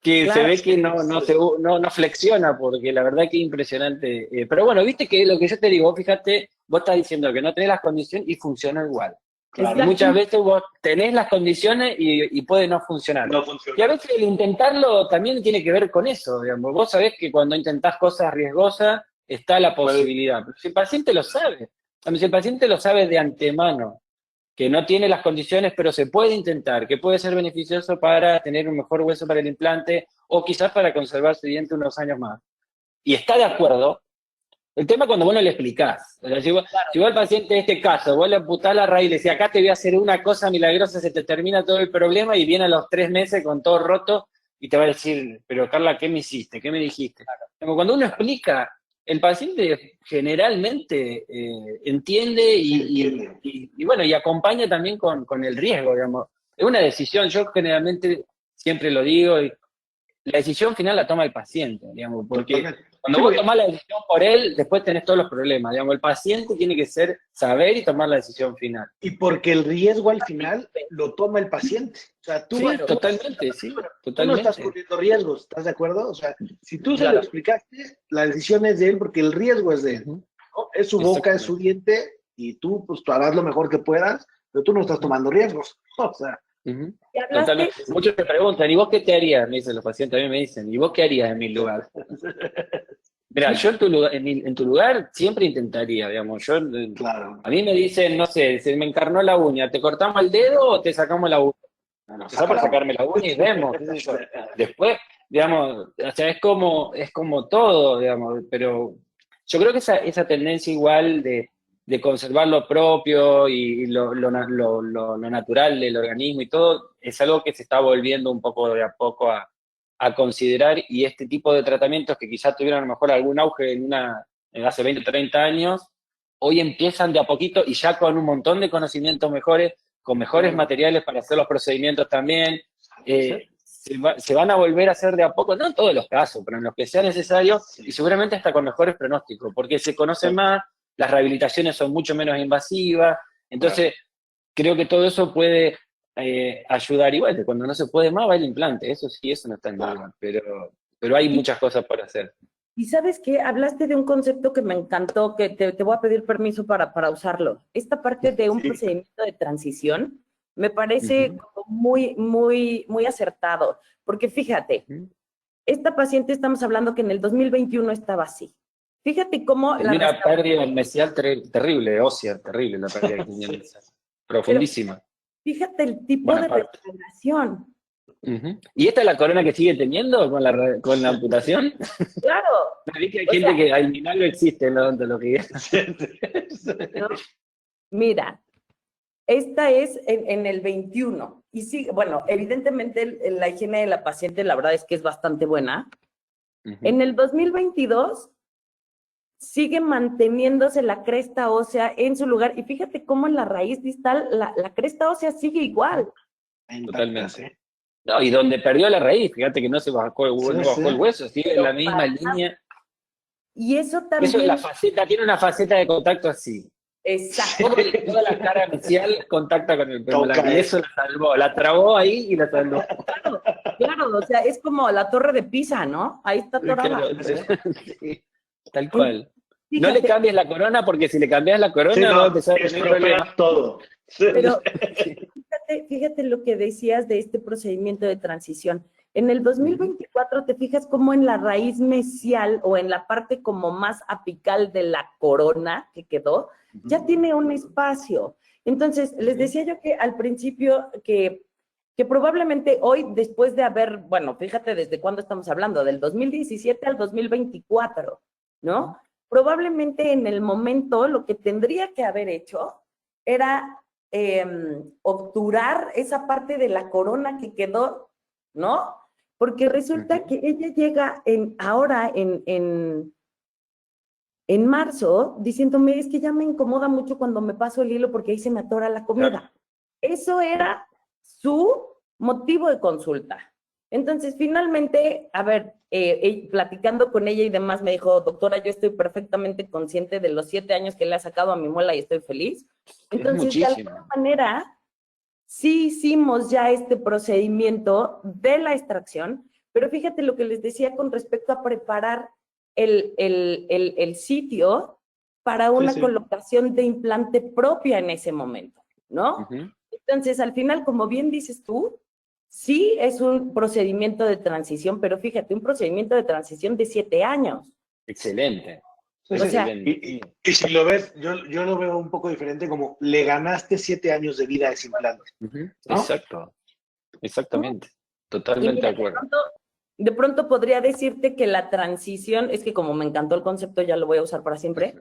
que claro, se ve que no flexiona, porque la verdad que es impresionante. Pero bueno, viste que lo que yo te digo, fíjate, vos estás diciendo que no tenés las condiciones y funciona igual. Claro. Y muchas veces vos tenés las condiciones y puede no funcionar. Y a veces el intentarlo también tiene que ver con eso, digamos. Vos sabés que cuando intentás cosas riesgosas está la posibilidad. Si el paciente lo sabe, si el paciente lo sabe de antemano, que no tiene las condiciones, pero se puede intentar, que puede ser beneficioso para tener un mejor hueso para el implante o quizás para conservar su diente unos años más. Y está de acuerdo. El tema es cuando vos no le explicás. O sea, si vos al paciente en este caso, vos le amputás la raíz y le decís, acá te voy a hacer una cosa milagrosa, se te termina todo el problema y viene a los 3 meses con todo roto y te va a decir, pero Carla, ¿qué me hiciste? ¿Qué me dijiste? Como cuando uno explica, el paciente generalmente entiende y bueno, y acompaña también con el riesgo, digamos. Es una decisión, yo generalmente siempre lo digo, la decisión final la toma el paciente, digamos, porque Totalmente. cuando Sí, vos porque- tomás la decisión por él, después tenés todos los problemas, digamos, el paciente tiene que saber y tomar la decisión final. Y porque el riesgo al final lo toma el paciente. O sea, Sí, totalmente, sí, tú no estás totalmente. corriendo riesgos, ¿estás de acuerdo? O sea, si tú se lo Claro. explicaste, la decisión es de él porque el riesgo es de él. Ujú. ¿No? Es su boca, es su diente, y tú, pues, tú harás lo mejor que puedas, pero tú no estás tomando riesgos. O sea, Ujú. Y hablaste, Totalmente. Muchos me preguntan, ¿y vos qué te harías? Me dicen los pacientes, a mí me dicen, ¿y vos qué harías en mi lugar? Mira, yo en tu lugar siempre intentaría, digamos, claro. a mí me dicen, no sé, se me encarnó la uña, ¿te cortamos el dedo o te sacamos la uña? Bueno, Empezá por sacarme la uña y vemos, qué sé yo. Después, digamos, o sea, es como todo, digamos, pero yo creo que esa tendencia igual de conservar lo propio y lo natural del organismo y todo, es algo que se está volviendo un poco de a poco a considerar, y este tipo de tratamientos que quizás tuvieron a lo mejor algún auge en hace 20 o 30 años, hoy empiezan de a poquito y ya con un montón de conocimientos mejores, con mejores materiales para hacer los procedimientos también. Se van a volver a hacer de a poco, no en todos los casos, pero en los que sea necesario, y seguramente hasta con mejores pronósticos, porque se conoce más, las rehabilitaciones son mucho menos invasivas, entonces creo que todo eso puede ayudar. Igual, cuando no se puede más va el implante, eso sí, eso no está en duda, pero hay muchas cosas por hacer. y sabes qué, hablaste de un concepto que me encantó, que te voy a pedir permiso para usarlo. Esta parte de un procedimiento de transición me parece como muy acertado, porque fíjate, esta paciente estamos hablando que en el 2021 estaba así. Fíjate cómo Tenía una pérdida mesial terrible, ósea, terrible la pérdida que tenía mesial. Profundísima. Fíjate el tipo Buena de parte. restauración. ¿Y esta es la corona que sigue teniendo con la amputación? Claro. Me vi que hay gente que al final no existe en la odontología. ¿No? Mira, esta es en el 21. Y sí, bueno, evidentemente la higiene de la paciente, la verdad es que es bastante buena. En el 2022 sigue manteniéndose la cresta ósea en su lugar. Y fíjate cómo en la raíz distal la cresta ósea sigue igual. Totalmente. No, y donde perdió la raíz, fíjate que no se bajó el hueso, sigue en la misma línea. Y eso también... Eso es la faceta, tiene una faceta de contacto así. Exacto. Toda la cara inicial contacta con el pelo blanco. Y eso la salvó, la trabó ahí y la salvó. Claro, o sea, es como la torre de Pisa, ¿no? Ahí está atorada. Sí, tal cual. Fíjate, no le cambies la corona, porque si le cambias la corona va a empezar a tener problemas. Todo. Pero fíjate lo que decías de este procedimiento de transición. En el 2024 te fijas cómo en la raíz mesial o en la parte como más apical de la corona que quedó, ya tiene un espacio. Entonces, les decía yo que al principio que probablemente hoy, después de haber, bueno, fíjate desde cuándo estamos hablando, del 2017 al 2024, ¿no? Probablemente en el momento lo que tendría que haber hecho era obturar esa parte de la corona que quedó, ¿no? Porque resulta que ella llega ahora en marzo diciéndome, es que ya me incomoda mucho cuando me paso el hilo porque ahí se me atora la comida. Claro. Eso era su motivo de consulta. Entonces, finalmente, a ver, platicando con ella y demás, me dijo, doctora, yo estoy perfectamente consciente de los 7 años que le ha sacado a mi muela y estoy feliz. Entonces, de alguna manera, sí hicimos ya este procedimiento de la extracción, pero fíjate lo que les decía con respecto a preparar el sitio para una colocación de implante propia en ese momento, ¿no? Entonces, al final, como bien dices tú, sí es un procedimiento de transición, pero fíjate, un procedimiento de transición de 7 años. Excelente. O sea, y si lo ves, yo lo veo un poco diferente, como le ganaste 7 años de vida a ese implante. ¿No? Exacto. Exactamente. Totalmente de acuerdo. De pronto podría decirte que la transición, es que como me encantó el concepto, ya lo voy a usar para siempre.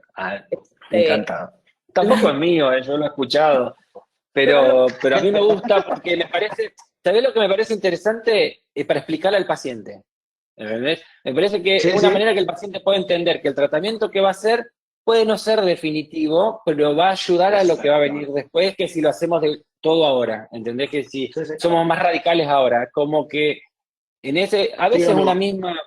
Me encanta. Tampoco es mío, yo lo he escuchado, pero a mí me gusta porque me parece, ¿sabés lo que me parece interesante? Para explicarle al paciente. ¿Entendés? Me parece que es una manera que el paciente puede entender que el tratamiento que va a hacer puede no ser definitivo, pero va a ayudar a lo que va a venir después, que si lo hacemos de todo ahora. ¿Entendés? Que si somos más radicales ahora, como que a veces ¿Sí o no? una misma,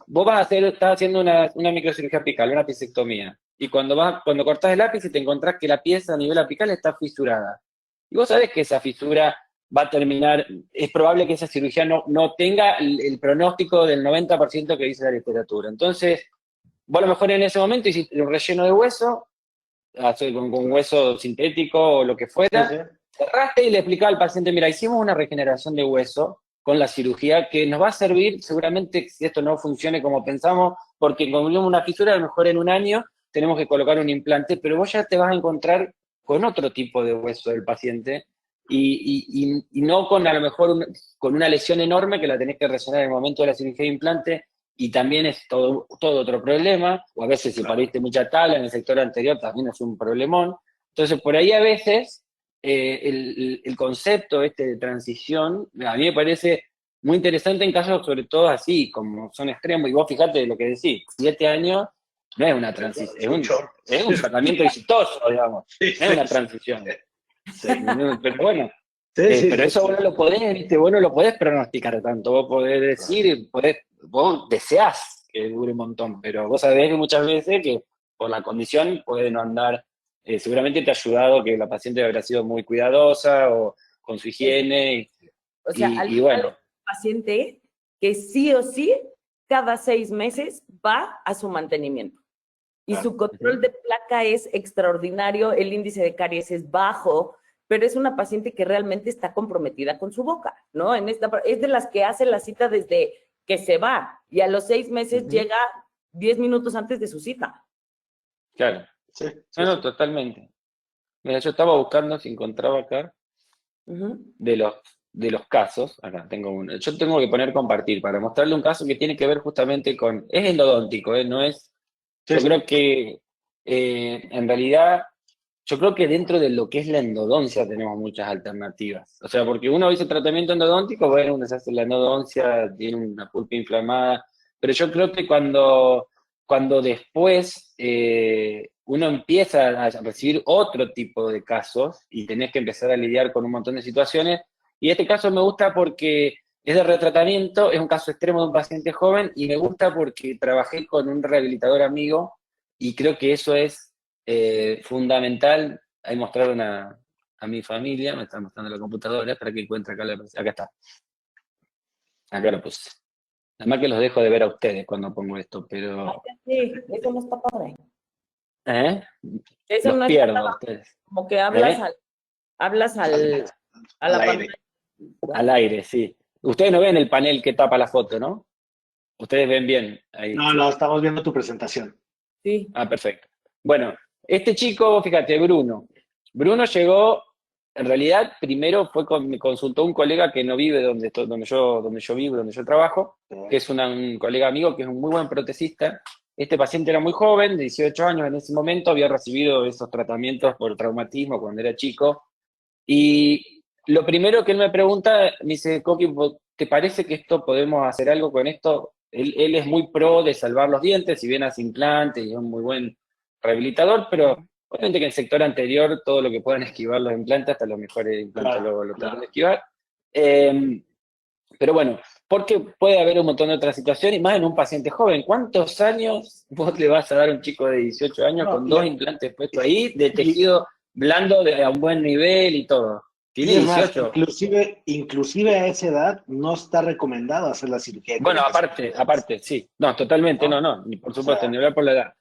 vos estás haciendo una microcirugía apical, una apicectomía, y cuando cortás el ápice te encontrás que la pieza a nivel apical está fisurada. Y vos sabés que esa fisura va a terminar, es probable que esa cirugía no tenga el pronóstico del 90% que dice la literatura. Entonces, vos a lo mejor en ese momento hiciste un relleno de hueso, con hueso sintético o lo que Sí, fuera, sí. cerraste y le explicaba al paciente, mira, hicimos una regeneración de hueso con la cirugía que nos va a servir seguramente si esto no funcione como pensamos, porque como vimos una fisura, a lo mejor en un año tenemos que colocar un implante, pero vos ya te vas a encontrar con otro tipo de hueso del paciente y no con a lo mejor con una lesión enorme que la tenés que resonar en el momento de la cirugía de implante y también es todo otro problema, o a veces si pariste mucha tabla en el sector anterior también es un problemón. Entonces por ahí a veces el concepto este de transición a mí me parece muy interesante en casos sobre todo así, como son extremos, y vos fijate lo que decís, 7 años no es una transición, es un tratamiento exitoso, digamos, Sí, no es una sí, transición. sí. Pero bueno, Sí, sí, pero sí, eso sí. vos no lo podés, ¿viste? Vos no lo podés pronosticar tanto, vos podés decir, vos deseás que dure un montón, pero vos sabés que muchas veces que por la condición puede no andar, seguramente te ha ayudado que la paciente habrá sido muy cuidadosa o con su higiene, O sea, al y final es bueno, un paciente que sí o sí, cada 6 meses va a su mantenimiento. Y su control de placa es extraordinario, el índice de caries es bajo, pero es una paciente que realmente está comprometida con su boca, ¿no? Es de las que hace la cita desde que se va y a los 6 meses llega 10 minutos antes de su cita. claro, Sí, no, sí, no, sí. totalmente. Mira, yo estaba buscando si encontraba acá Ujú. de los casos, acá tengo uno, yo tengo que poner compartir para mostrarle un caso que tiene que ver justamente es endodóntico, no es, Sí, yo sí. creo que en realidad, yo creo que dentro de lo que es la endodoncia tenemos muchas alternativas, o sea, porque uno dice tratamiento endodóntico, bueno, uno se hace la endodoncia, tiene una pulpa inflamada, pero yo creo que cuando después uno empieza a recibir otro tipo de casos y tenés que empezar a lidiar con un montón de situaciones, y este caso me gusta porque es de retratamiento, es un caso extremo de un paciente joven, y me gusta porque trabajé con un rehabilitador amigo, y creo que eso es fundamental. Ahí mostraron a mi familia, me están mostrando la computadora, para que encuentre acá está, acá lo puse. Además que los dejo de ver a ustedes cuando pongo esto, pero... Sí, eso no está padre. ¿Eh? Eso Los no está pierdo a padre. ustedes. Como que ¿Eh? hablas a Al la aire. pantalla. Al aire, sí. Ustedes no ven el panel que tapa la foto, ¿no? Ustedes ven bien ahí. No, no, estamos viendo tu presentación. Sí. Ah, perfecto. Bueno, este chico, fíjate, Bruno. Bruno llegó, en realidad, primero me consultó un colega que no vive donde yo vivo, donde yo trabajo, que es un colega amigo que es un muy buen protecista. Este paciente era muy joven, de 18 años en ese momento, había recibido esos tratamientos por traumatismo cuando era chico. Y lo primero que él me pregunta, me dice, Coqui, ¿te parece que esto podemos hacer algo con esto? Él es muy pro de salvar los dientes, si bien hace implantes y es un muy buen rehabilitador, pero obviamente que en el sector anterior todo lo que puedan esquivar los implantes, hasta los mejores implantes Claro, lo tratan claro. de esquivar. Pero bueno, porque puede haber un montón de otras situaciones, y más en un paciente joven. ¿Cuántos años vos le vas a dar a un chico de 18 años No, con 2 implantes puestos ahí, de y, tejido blando a un buen nivel y todo? Tiene y es más, 18. inclusive a esa edad no está recomendado hacer la cirugía de Bueno, colocación. aparte, sí. No, totalmente, ¿No? no, ni por O supuesto, sea, ni hablar por la edad.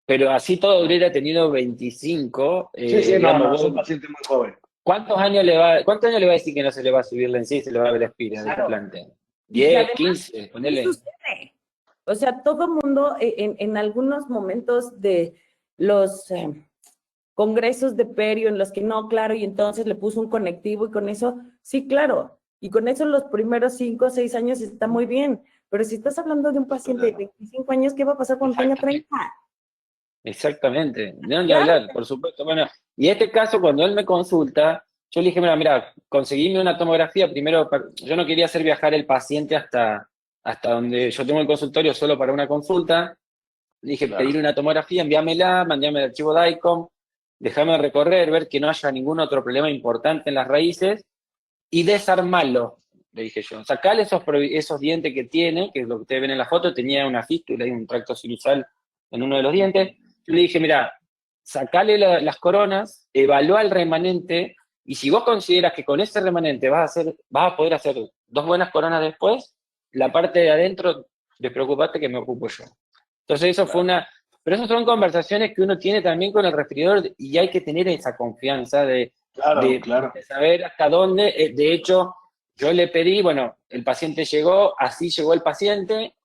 Pero así todo hubiera tenido 25, sí, sí, no, digamos, no, es un vos, paciente muy joven. ¿cuántos años le va a decir que no se le va a subir la encía y se le va a ver la espira del Claro. implante? Y que 10, además 15, sí ponele. sucede. O sea, todo mundo en algunos momentos de los congresos de perio en los que no, claro, y entonces le puso un conectivo y con eso, sí, claro. Y con eso los primeros 5 o 6 años está muy bien. Pero si estás hablando de un paciente de 25 años, ¿qué va a pasar cuando tenga 30? Exactamente, no ni Ya, hablar, por supuesto. Bueno, y este caso, cuando él me consulta, yo le dije, mira, conseguime una tomografía. Primero, yo no quería hacer viajar el paciente hasta donde yo tengo el consultorio solo para una consulta. Le dije, claro. pedir una tomografía, envíamela, mandame el archivo DICOM, déjame recorrer, ver que no haya ningún otro problema importante en las raíces y desarmarlo. le dije yo, sacale esos dientes que tiene, que es lo que ustedes ven en la foto, tenía una fístula y un tracto sinusal en uno de los dientes. Yo le dije, mira, sacale las coronas, evalúa el remanente, y si vos consideras que con ese remanente vas a poder hacer 2 buenas coronas después, la parte de adentro, despreocupate que me ocupo yo. Entonces eso fue una... Pero esas son conversaciones que uno tiene también con el referidor y hay que tener esa confianza de saber hasta dónde. De hecho, yo le pedí, bueno, el paciente llegó, así llegó el paciente,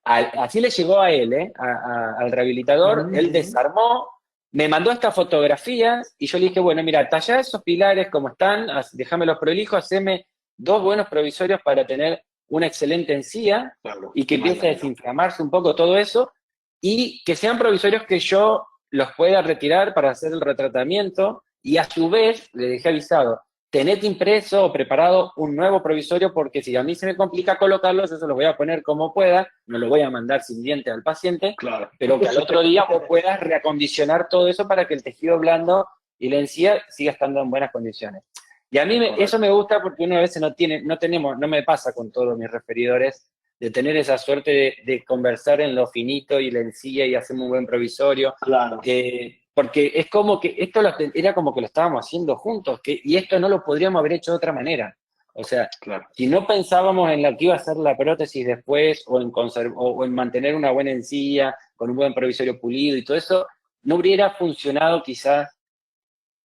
así le llegó a él, al rehabilitador, él desarmó, me mandó estas fotografías y yo le dije, bueno, mira, tallá esos pilares como están, déjamelos prolijos, haceme 2 buenos provisorios para tener una excelente encía y que empiece a desinflamarse un poco todo eso y que sean provisorios que yo los pueda retirar para hacer el retratamiento y a su vez le dejé avisado, tened impreso o preparado un nuevo provisorio porque si a mí se me complica colocarlos, eso lo voy a poner como pueda, no lo voy a mandar sin diente al paciente, pero que al otro día vos puedas reacondicionar todo eso para que el tejido blando y la encía siga estando en buenas condiciones. Y a mí eso me gusta porque uno a veces no me pasa con todos mis referidores, de tener esa suerte de conversar en lo finito y la encía y hacer un buen provisorio. Porque es como que esto era como que lo estábamos haciendo juntos, y esto no lo podríamos haber hecho de otra manera. O sea, si no pensábamos en lo que iba a ser la prótesis después, o en mantener una buena encía, con un buen provisorio pulido y todo eso, no hubiera funcionado quizás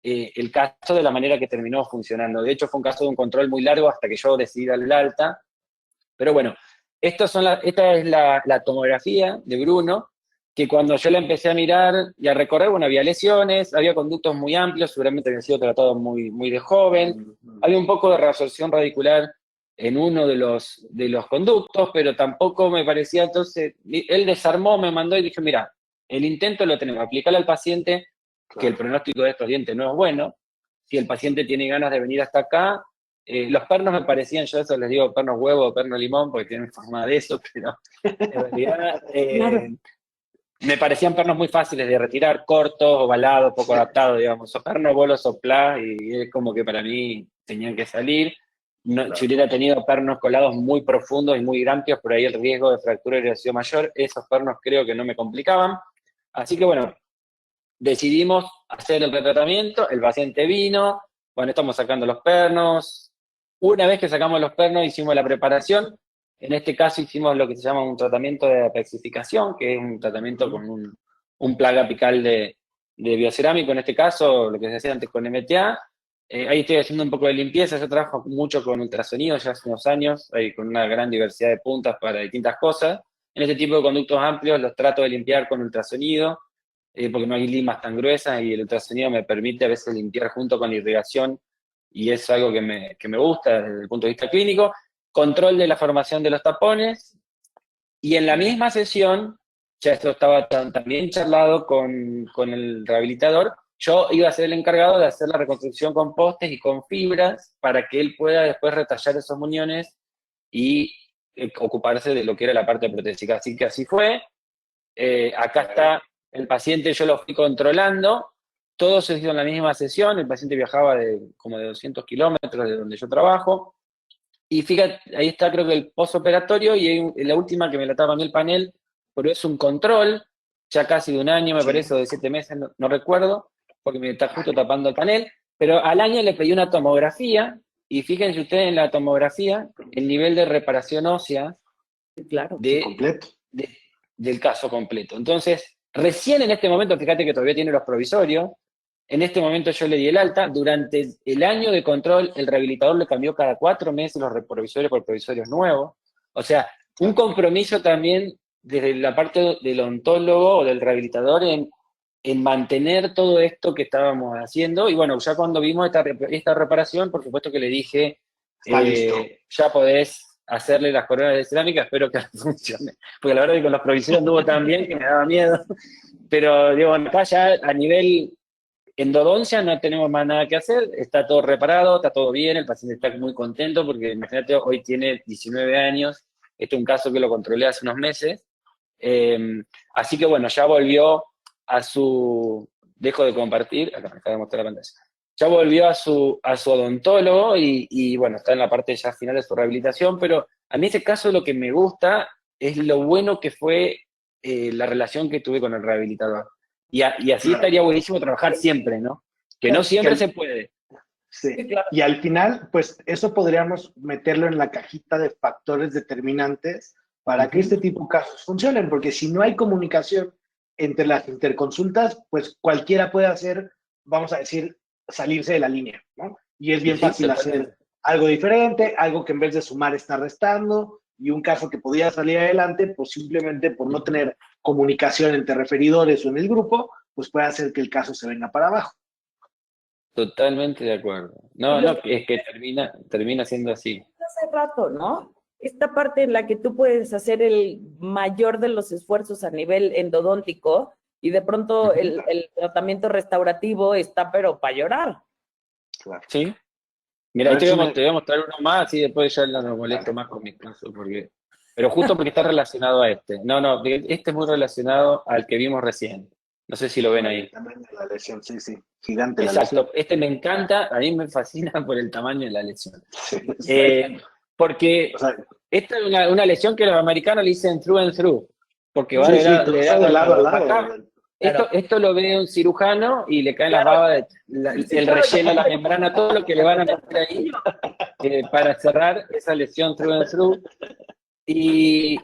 el caso de la manera que terminó funcionando. De hecho, fue un caso de un control muy largo hasta que yo decidí darle el alta. Pero bueno, esta es la tomografía de Bruno, que cuando yo la empecé a mirar y a recorrer, bueno, había lesiones, había conductos muy amplios, seguramente había sido tratado muy, muy de joven, había un poco de reabsorción radicular en uno de los conductos, pero tampoco me parecía, entonces, él desarmó, me mandó y dije, mira, el intento lo tenemos, aplicarle al paciente, que el pronóstico de estos dientes no es bueno, si el paciente tiene ganas de venir hasta acá, los pernos me parecían, yo eso les digo pernos huevo o perno limón, porque tienen forma de eso, pero en realidad me parecían pernos muy fáciles de retirar, cortos, ovalados, poco adaptados, digamos. Esos pernos vos los soplás y es como que para mí tenían que salir. No, si hubiera tenido pernos colados muy profundos y muy amplios, por ahí el riesgo de fractura hubiera sido mayor. Esos pernos creo que no me complicaban. Así que bueno, decidimos hacer el retratamiento, el paciente vino, bueno, estamos sacando los pernos. Una vez que sacamos los pernos, hicimos la preparación. En este caso hicimos lo que se llama un tratamiento de apexificación, que es un tratamiento con un plaga apical de biocerámico, en este caso, lo que se hacía antes con MTA. Ahí estoy haciendo un poco de limpieza, yo trabajo mucho con ultrasonido ya hace unos años, con una gran diversidad de puntas para distintas cosas. En este tipo de conductos amplios los trato de limpiar con ultrasonido, porque no hay limas tan gruesas y el ultrasonido me permite a veces limpiar junto con la irrigación y es algo que me gusta desde el punto de vista clínico. Control de la formación de los tapones y en la misma sesión, ya esto estaba también charlado con el rehabilitador, yo iba a ser el encargado de hacer la reconstrucción con postes y con fibras para que él pueda después retallar esos muñones y ocuparse de lo que era la parte protésica. Así que así fue. Acá está el paciente, yo lo fui controlando, todo se hizo en la misma sesión, el paciente viajaba como de 200 kilómetros de donde yo trabajo, y fíjate, ahí está creo que el postoperatorio, y la última que me la tapa a mí el panel, pero es un control, ya casi de un año me parece, o de 7 meses, no recuerdo, porque me está justo tapando el panel, pero al año le pedí una tomografía, y fíjense ustedes en la tomografía, el nivel de reparación ósea del caso completo. Entonces, recién en este momento, fíjate que todavía tiene los provisorios, en este momento yo le di el alta, durante el año de control el rehabilitador le cambió cada 4 meses los provisorios por provisorios nuevos, o sea, un compromiso también desde la parte del odontólogo o del rehabilitador en mantener todo esto que estábamos haciendo, y bueno, ya cuando vimos esta reparación, por supuesto que le dije, ya podés hacerle las coronas de cerámica, espero que funcione, porque la verdad es que con los provisorios anduvo tan bien que me daba miedo, pero digo, acá ya a nivel endodoncia no tenemos más nada que hacer, está todo reparado, está todo bien, el paciente está muy contento porque imagínate, hoy tiene 19 años, este es un caso que lo controlé hace unos meses, así que bueno, ya volvió a su... Dejo de compartir, acá me acaba de mostrar la pantalla, ya volvió a su odontólogo y, bueno, está en la parte ya final de su rehabilitación, pero a mí ese caso lo que me gusta es lo bueno que fue la relación que tuve con el rehabilitador. Y así Claro. estaría buenísimo trabajar siempre, ¿no? Que no siempre se puede. Sí. Sí, claro. Y al final, pues eso podríamos meterlo en la cajita de factores determinantes para que este tipo de casos funcionen, porque si no hay comunicación entre las interconsultas, pues cualquiera puede hacer, vamos a decir, salirse de la línea, ¿no? Y es bien Sí, fácil totalmente. hacer algo diferente, algo que en vez de sumar está restando, y un caso que podía salir adelante, pues simplemente por no tener comunicación entre referidores o en el grupo, pues puede hacer que el caso se venga para abajo. Totalmente de acuerdo. No, no, es que termina siendo así. Hace rato, ¿no? Esta parte en la que tú puedes hacer el mayor de los esfuerzos a nivel endodóntico y de pronto el tratamiento restaurativo está pero para llorar. Claro. ¿Sí? Mira, A ahí ver si me... te voy a mostrar uno más y después ya no me molesto más con mis casos, pero justo porque está relacionado a este. No, no, este es muy relacionado al que vimos recién. No sé si lo ven ahí. Tamaño de la lesión, sí, sí. Gigante la lesión. Exacto, este me encanta, a mí me fascina por el tamaño de la lesión. Sí, Porque o sea, esta es una lesión que los americanos le dicen through and through, porque va sí, sí, le está de lado a lado. acá. Esto lo ve un cirujano y le caen las babas, el relleno, la membrana, todo lo que le van a meter ahí para cerrar esa lesión through and through. Y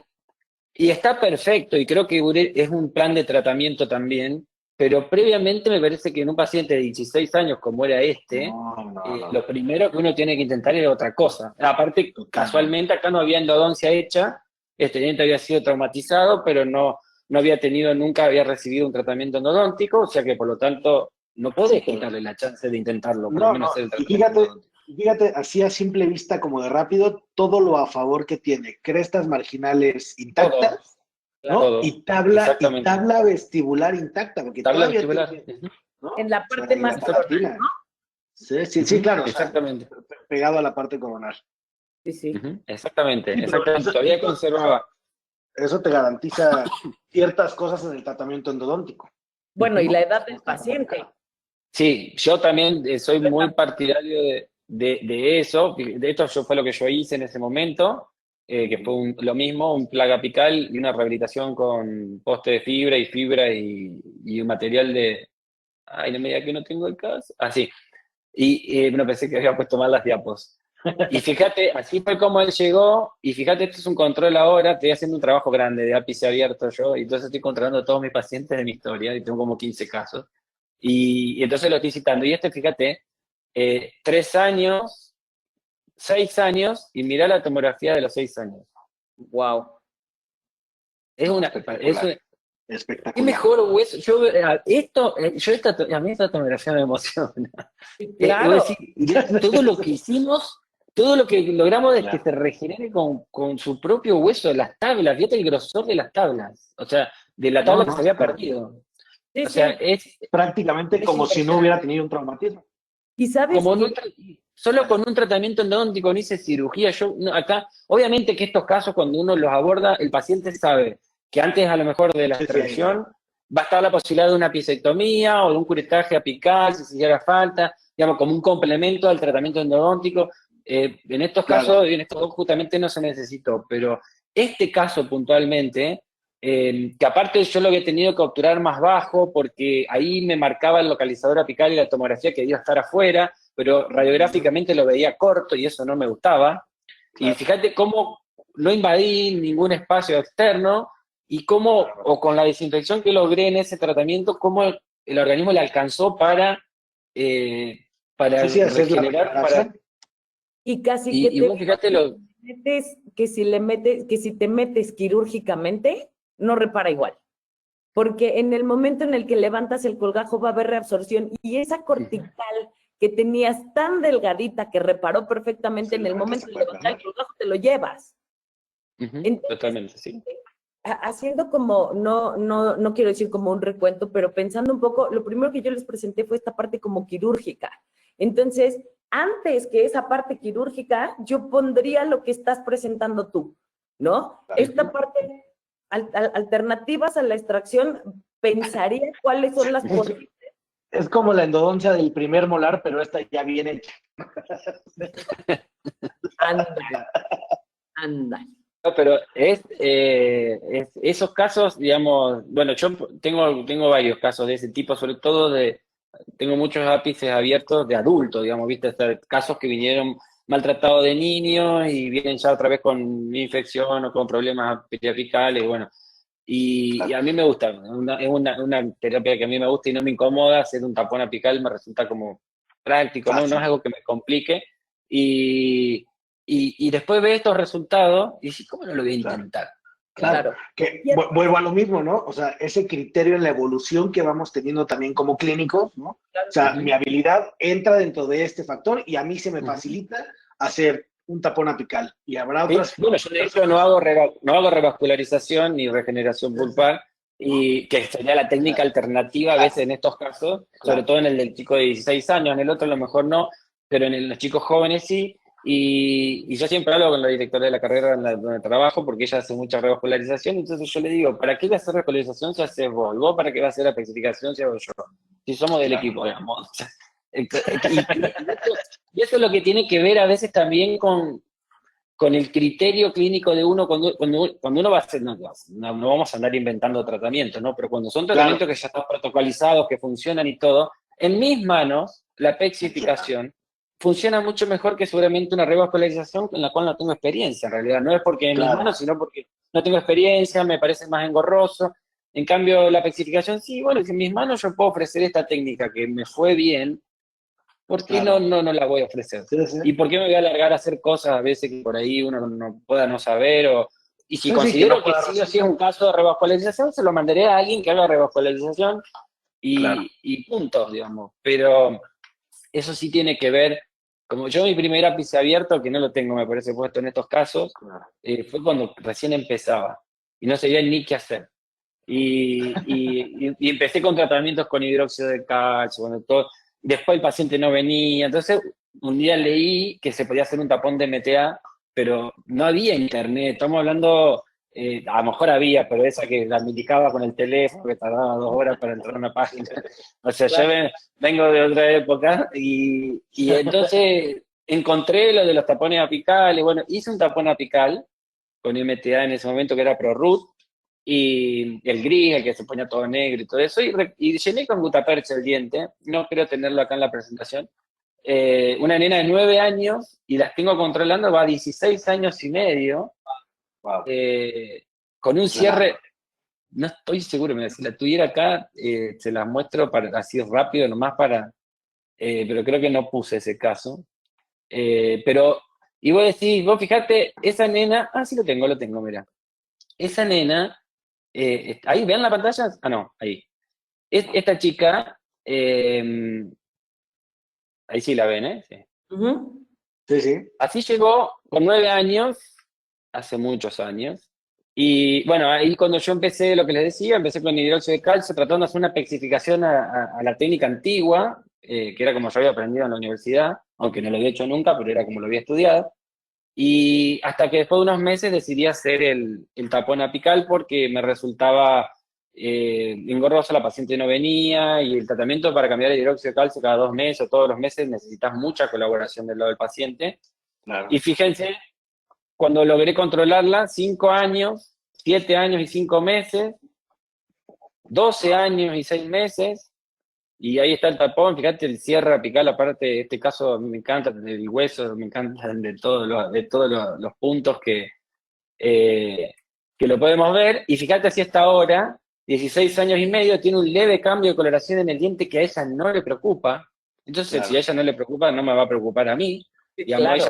está perfecto, y creo que es un plan de tratamiento también, pero previamente me parece que en un paciente de 16 años como era este, No. lo primero que uno tiene que intentar era otra cosa. Aparte, casualmente acá no había endodoncia hecha, este diente había sido traumatizado, pero no había tenido, nunca había recibido un tratamiento endodóntico, o sea que por lo tanto no podés quitarle la chance de intentarlo, por lo menos hacer el Y tratamiento endodóntico. fíjate, así a simple vista como de rápido, todo lo a favor que tiene. Crestas marginales intactas, ¿no? Todo, Y exactamente. tabla vestibular intacta, porque Tabla todavía vestibular. tiene, ¿no? En la O sea, parte y la más palatina. ¿no? Sí, claro. Exactamente. O sea, pegado a la parte coronal. Sí, sí. Exactamente, Sí, pero exactamente. Todavía conservaba. eso te garantiza ciertas cosas en el tratamiento endodóntico. Bueno, y la edad del paciente. Sí, yo también soy muy partidario de eso. De hecho, fue lo que yo hice en ese momento, que fue lo mismo, un plaga apical y una rehabilitación con poste de fibra y un material de... Ay, no me diga que no tengo el caso. Ah, sí. Y no pensé que había puesto mal las diapos. Y fíjate, así fue como él llegó, y fíjate, esto es un control ahora, estoy haciendo un trabajo grande de ápice abierto yo, y entonces estoy controlando a todos mis pacientes de mi historia, y tengo como 15 casos. Y entonces lo estoy citando. Y fíjate, 3 años, 6 años, y mirá la tomografía de los 6 años. Wow. Es una... Espectacular. Es Espectacular. mejor hueso. A mí esta tomografía me emociona. Claro. Todo lo que hicimos, todo lo que logramos es que se regenere con su propio hueso de las tablas. Fíjate el grosor de las tablas. O sea, de la tabla que se había perdido. Sí, O sea, sí. es Prácticamente como si no hubiera tenido un traumatismo. Y sabes como que solo con un tratamiento endodóntico, no hice cirugía. Acá, obviamente que estos casos, cuando uno los aborda, el paciente sabe que antes a lo mejor de la extracción va a estar la posibilidad de una pisectomía o de un curetaje apical, si se hiciera falta, digamos, como un complemento al tratamiento endodóntico. En estos casos, en estos dos justamente no se necesitó, pero este caso puntualmente, que aparte yo lo había tenido que obturar más bajo porque ahí me marcaba el localizador apical y la tomografía que debía estar afuera, pero radiográficamente lo veía corto y eso no me gustaba. Y fíjate cómo no invadí ningún espacio externo y cómo, o con la desinfección que logré en ese tratamiento, cómo el organismo le alcanzó para regenerar. y casi Y vos fíjate que si te metes quirúrgicamente, no repara igual. Porque en el momento en el que levantas el colgajo va a haber reabsorción y esa cortical que tenías tan delgadita que reparó perfectamente en el momento de levantar el colgajo te lo llevas. Entonces, totalmente, sí. Haciendo como, no quiero decir como un recuento, pero pensando un poco, lo primero que yo les presenté fue esta parte como quirúrgica. Entonces, antes que esa parte quirúrgica, yo pondría lo que estás presentando tú, ¿no? Esta parte, alternativas a la extracción, pensaría cuáles son las posibles Es como la endodoncia del primer molar, pero esta ya viene hecha. Ándale, ándale. No, pero esos casos, digamos, bueno, yo tengo varios casos de ese tipo, sobre todo tengo muchos ápices abiertos de adultos, digamos, viste, hasta casos que vinieron maltratados de niños y vienen ya otra vez con infección o con problemas periapicales, bueno, y a mí me gusta, es una terapia que a mí me gusta y no me incomoda, hacer un tapón apical me resulta como práctico, ¿no? No es algo que me complique, y, y después ve estos resultados y dices, ¿cómo no lo voy a intentar? Claro, que vuelvo a lo mismo, ¿no? O sea, ese criterio en la evolución que vamos teniendo también como clínicos, ¿no? O sea, mi habilidad entra dentro de este factor y a mí se me facilita hacer un tapón apical. Y habrá otras... Bueno, yo de hecho no hago revascularización ni regeneración pulpar, y que sería la técnica alternativa a veces en estos casos, sobre todo en el del chico de 16 años, en el otro a lo mejor no, pero en los chicos jóvenes sí. Y yo siempre hablo con la directora de la carrera donde trabajo, porque ella hace mucha revascularización, entonces yo le digo, ¿para qué va a hacer revascularización si haces vos? ¿Y vos para qué va a hacer la especificación si hago yo? Si somos del equipo, digamos. Y eso es lo que tiene que ver a veces también con el criterio clínico de uno cuando uno va a hacer, no vamos a andar inventando tratamientos, ¿no? Pero cuando son tratamientos que ya están protocolizados, que funcionan y todo, en mis manos, la pexificación funciona mucho mejor que seguramente una revascularización en la cual no tengo experiencia, en realidad. No es porque en mis manos, sino porque no tengo experiencia, me parece más engorroso. En cambio, la pexificación, sí, bueno, en mis manos yo puedo ofrecer esta técnica que me fue bien. ¿Por qué no la voy a ofrecer? Sí, sí. ¿Y por qué me voy a alargar a hacer cosas a veces que por ahí uno no pueda no saber? Y si considero que sí o sí es un caso de revascularización, se lo mandaré a alguien que haga revascularización y punto, digamos. Pero eso sí tiene que ver, como yo mi primer ápice abierto, que no lo tengo, me parece, puesto en estos casos, fue cuando recién empezaba y no sabía ni qué hacer. Y empecé con tratamientos con hidróxido de calcio, bueno, todo. Después el paciente no venía, entonces un día leí que se podía hacer un tapón de MTA, pero no había internet, estamos hablando, a lo mejor había, pero esa que la indicaba con el teléfono, que tardaba 2 horas para entrar a una página. O sea, yo vengo de otra época y entonces encontré lo de los tapones apicales, bueno, hice un tapón apical con MTA en ese momento que era ProRoot, y el gris, el que se ponía todo negro y todo eso, y llené con gutapercha el diente, no creo tenerlo acá en la presentación, una nena de 9 años, y las tengo controlando, va a 16 años y medio, con un cierre, no estoy seguro, mira, si la tuviera acá, se las muestro así rápido, nomás pero creo que no puse ese caso, pero, y vos decís, vos fijate, esa nena, sí lo tengo, mira, esa nena, ahí, ¿ven la pantalla? No, ahí. Esta chica, ahí sí la ven, ¿eh? Sí. Sí, sí. Así llegó con 9 años, hace muchos años. Y bueno, ahí cuando yo empecé, lo que les decía, empecé con hidróxido de calcio, tratando de hacer una pexificación a la técnica antigua, que era como yo había aprendido en la universidad, aunque no lo había hecho nunca, pero era como lo había estudiado. Y hasta que después de unos meses decidí hacer el tapón apical porque me resultaba engorroso, la paciente no venía, y el tratamiento para cambiar el hidróxido de calcio cada 2 meses o todos los meses necesitas mucha colaboración del lado del paciente. Claro. Y fíjense, cuando logré controlarla, 5 años, 7 años y 5 meses, 12 años y 6 meses, y ahí está el tapón, fíjate el cierre apical, aparte, este caso me encanta, del hueso, me encanta de todos los puntos que lo podemos ver, y fíjate si hasta ahora, 16 años y medio, tiene un leve cambio de coloración en el diente que a ella no le preocupa, entonces si a ella no le preocupa, no me va a preocupar a mí, digamos,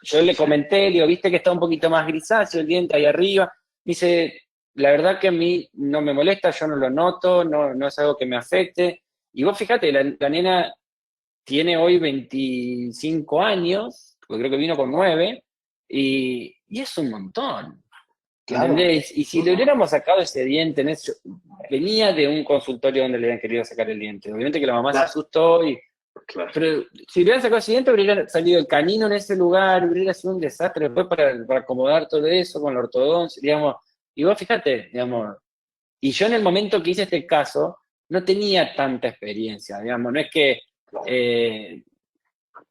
yo le comenté, le digo, viste que está un poquito más grisáceo el diente ahí arriba, me dice, la verdad que a mí no me molesta, yo no lo noto, no es algo que me afecte. Y vos fíjate, la nena tiene hoy 25 años, porque creo que vino con 9, y es un montón. Claro. ¿Entendés? Y si le hubiéramos sacado ese diente, venía de un consultorio donde le habían querido sacar el diente. Obviamente que la mamá se asustó, pero si le hubieran sacado ese diente, hubiera salido el canino en ese lugar, hubiera sido un desastre después para acomodar todo eso con la ortodoncia, digamos. Y vos fíjate, digamos, y yo en el momento que hice este caso, no tenía tanta experiencia, digamos, no es que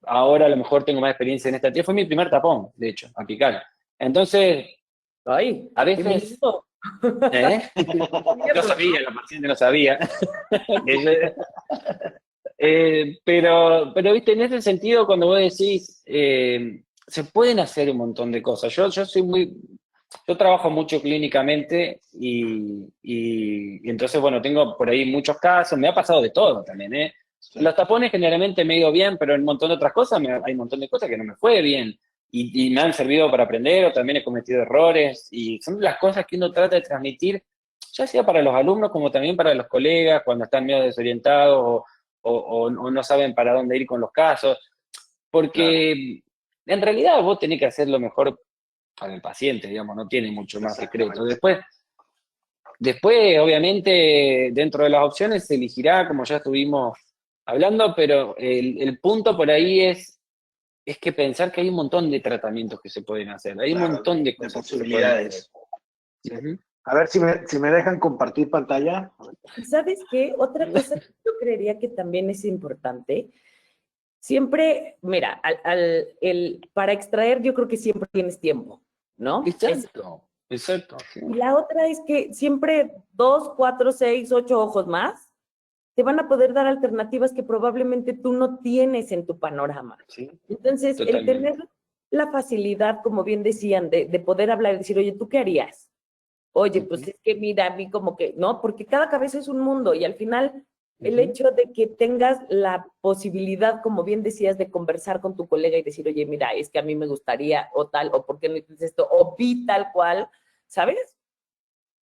ahora a lo mejor tengo más experiencia en esta tía, fue mi primer tapón, de hecho, apical. Entonces, Ay, a qué veces, miedo. ¿eh? Yo sabía, la paciente no sabía. Pero, viste, en ese sentido, cuando vos decís, se pueden hacer un montón de cosas. Yo trabajo mucho clínicamente y entonces, bueno, tengo por ahí muchos casos, me ha pasado de todo también, ¿eh? Sí. Los tapones generalmente me he ido bien, pero en un montón de otras cosas hay un montón de cosas que no me fue bien y me han servido para aprender o también he cometido errores y son las cosas que uno trata de transmitir, ya sea para los alumnos como también para los colegas cuando están medio desorientados o no saben para dónde ir con los casos, porque en realidad vos tenés que hacer lo mejor para el paciente, digamos, no tiene mucho más secreto. Después, obviamente, dentro de las opciones se elegirá, como ya estuvimos hablando, pero el punto por ahí es que pensar que hay un montón de tratamientos que se pueden hacer, hay un montón de cosas posibilidades. que se pueden hacer. A ver si me dejan compartir pantalla. ¿Sabes qué? Otra cosa que yo creería que también es importante, siempre, mira, para extraer yo creo que siempre tienes tiempo, ¿no? Exacto, exacto. Sí. Y la otra es que siempre 2, 4, 6, 8 ojos más te van a poder dar alternativas que probablemente tú no tienes en tu panorama. Sí, entonces, totalmente. el tener la facilidad, como bien decían, de poder hablar y decir, oye, ¿tú qué harías? Oye, pues es que mira, a mí como que, ¿no? Porque cada cabeza es un mundo y al final el hecho de que tengas la posibilidad, como bien decías, de conversar con tu colega y decir, oye, mira, es que a mí me gustaría o tal, o por qué no dices esto, o vi tal cual, ¿sabes?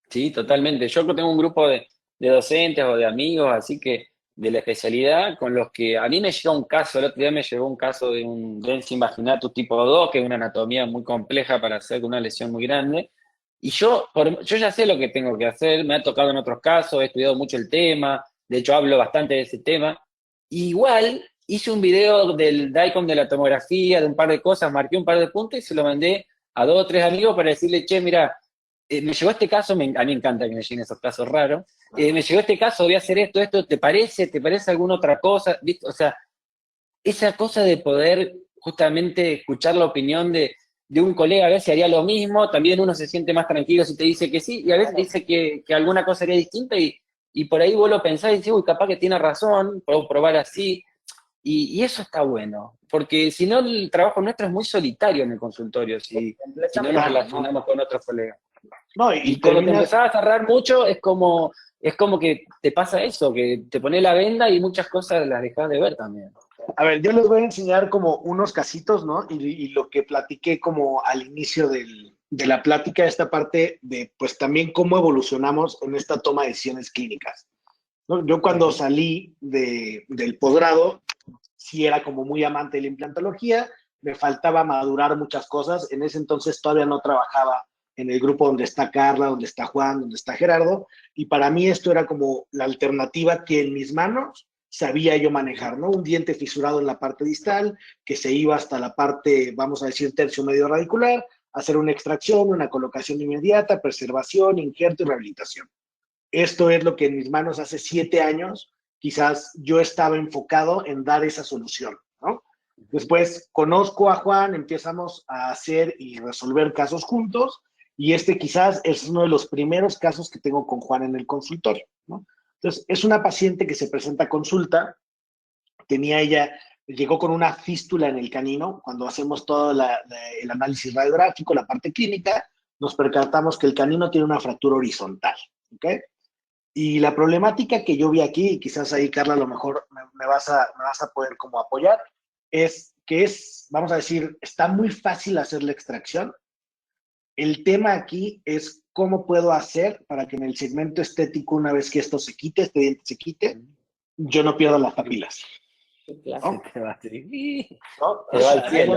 Sí, totalmente. Yo tengo un grupo de docentes o de amigos, así que de la especialidad, con los que a mí me llegó un caso, el otro día me llegó un caso de un dense invaginatus tipo 2, que es una anatomía muy compleja para hacer una lesión muy grande. Y yo ya sé lo que tengo que hacer, me ha tocado en otros casos, he estudiado mucho el tema, de hecho hablo bastante de ese tema. Igual hice un video del DICOM de la tomografía, de un par de cosas, marqué un par de puntos y se lo mandé a 2 o 3 amigos para decirle, che, mira, me llegó este caso, a mí me encanta que me lleguen esos casos raros, me llegó este caso, voy a hacer esto, ¿te parece? ¿Te parece alguna otra cosa? ¿Viste? O sea, esa cosa de poder justamente escuchar la opinión de un colega, a ver si haría lo mismo, también uno se siente más tranquilo si te dice que sí, y a veces dice que alguna cosa sería distinta, y por ahí vos lo pensás y decís, uy, capaz que tiene razón, puedo probar así, y eso está bueno, porque si no el trabajo nuestro es muy solitario en el consultorio, si no nos relacionamos con otros colegas. No, Y y cuando te terminas, empezás a cerrar mucho, es como que te pasa eso, que te pones la venda y muchas cosas las dejas de ver también. a ver, yo les voy a enseñar como unos casitos, ¿no? Y lo que platiqué como al inicio de la plática, esta parte de, pues también cómo evolucionamos en esta toma de decisiones clínicas, ¿no? Yo cuando salí del posgrado, sí era como muy amante de la implantología, me faltaba madurar muchas cosas, en ese entonces todavía no trabajaba en el grupo donde está Carla, donde está Juan, donde está Gerardo, y para mí esto era como la alternativa que en mis manos sabía yo manejar, ¿no? Un diente fisurado en la parte distal, que se iba hasta la parte, vamos a decir, tercio medio radicular, hacer una extracción, una colocación inmediata, preservación, injerto y rehabilitación. Esto es lo que en mis manos hace 7 años, quizás yo estaba enfocado en dar esa solución, ¿no? Después conozco a Juan, empezamos a hacer y resolver casos juntos, y este quizás es uno de los primeros casos que tengo con Juan en el consultorio, ¿no? Entonces, es una paciente que se presenta a consulta, llegó con una fístula en el canino, cuando hacemos todo el análisis radiográfico, la parte clínica, nos percatamos que el canino tiene una fractura horizontal, ¿ok? Y la problemática que yo vi aquí, y quizás ahí, Carla, a lo mejor me vas a poder como apoyar, es que vamos a decir, está muy fácil hacer la extracción. El tema aquí es cómo puedo hacer para que en el segmento estético, una vez que esto se quite, este diente se quite, yo no pierda las papilas. ¿No? Te va ¿No? al Ve cielo.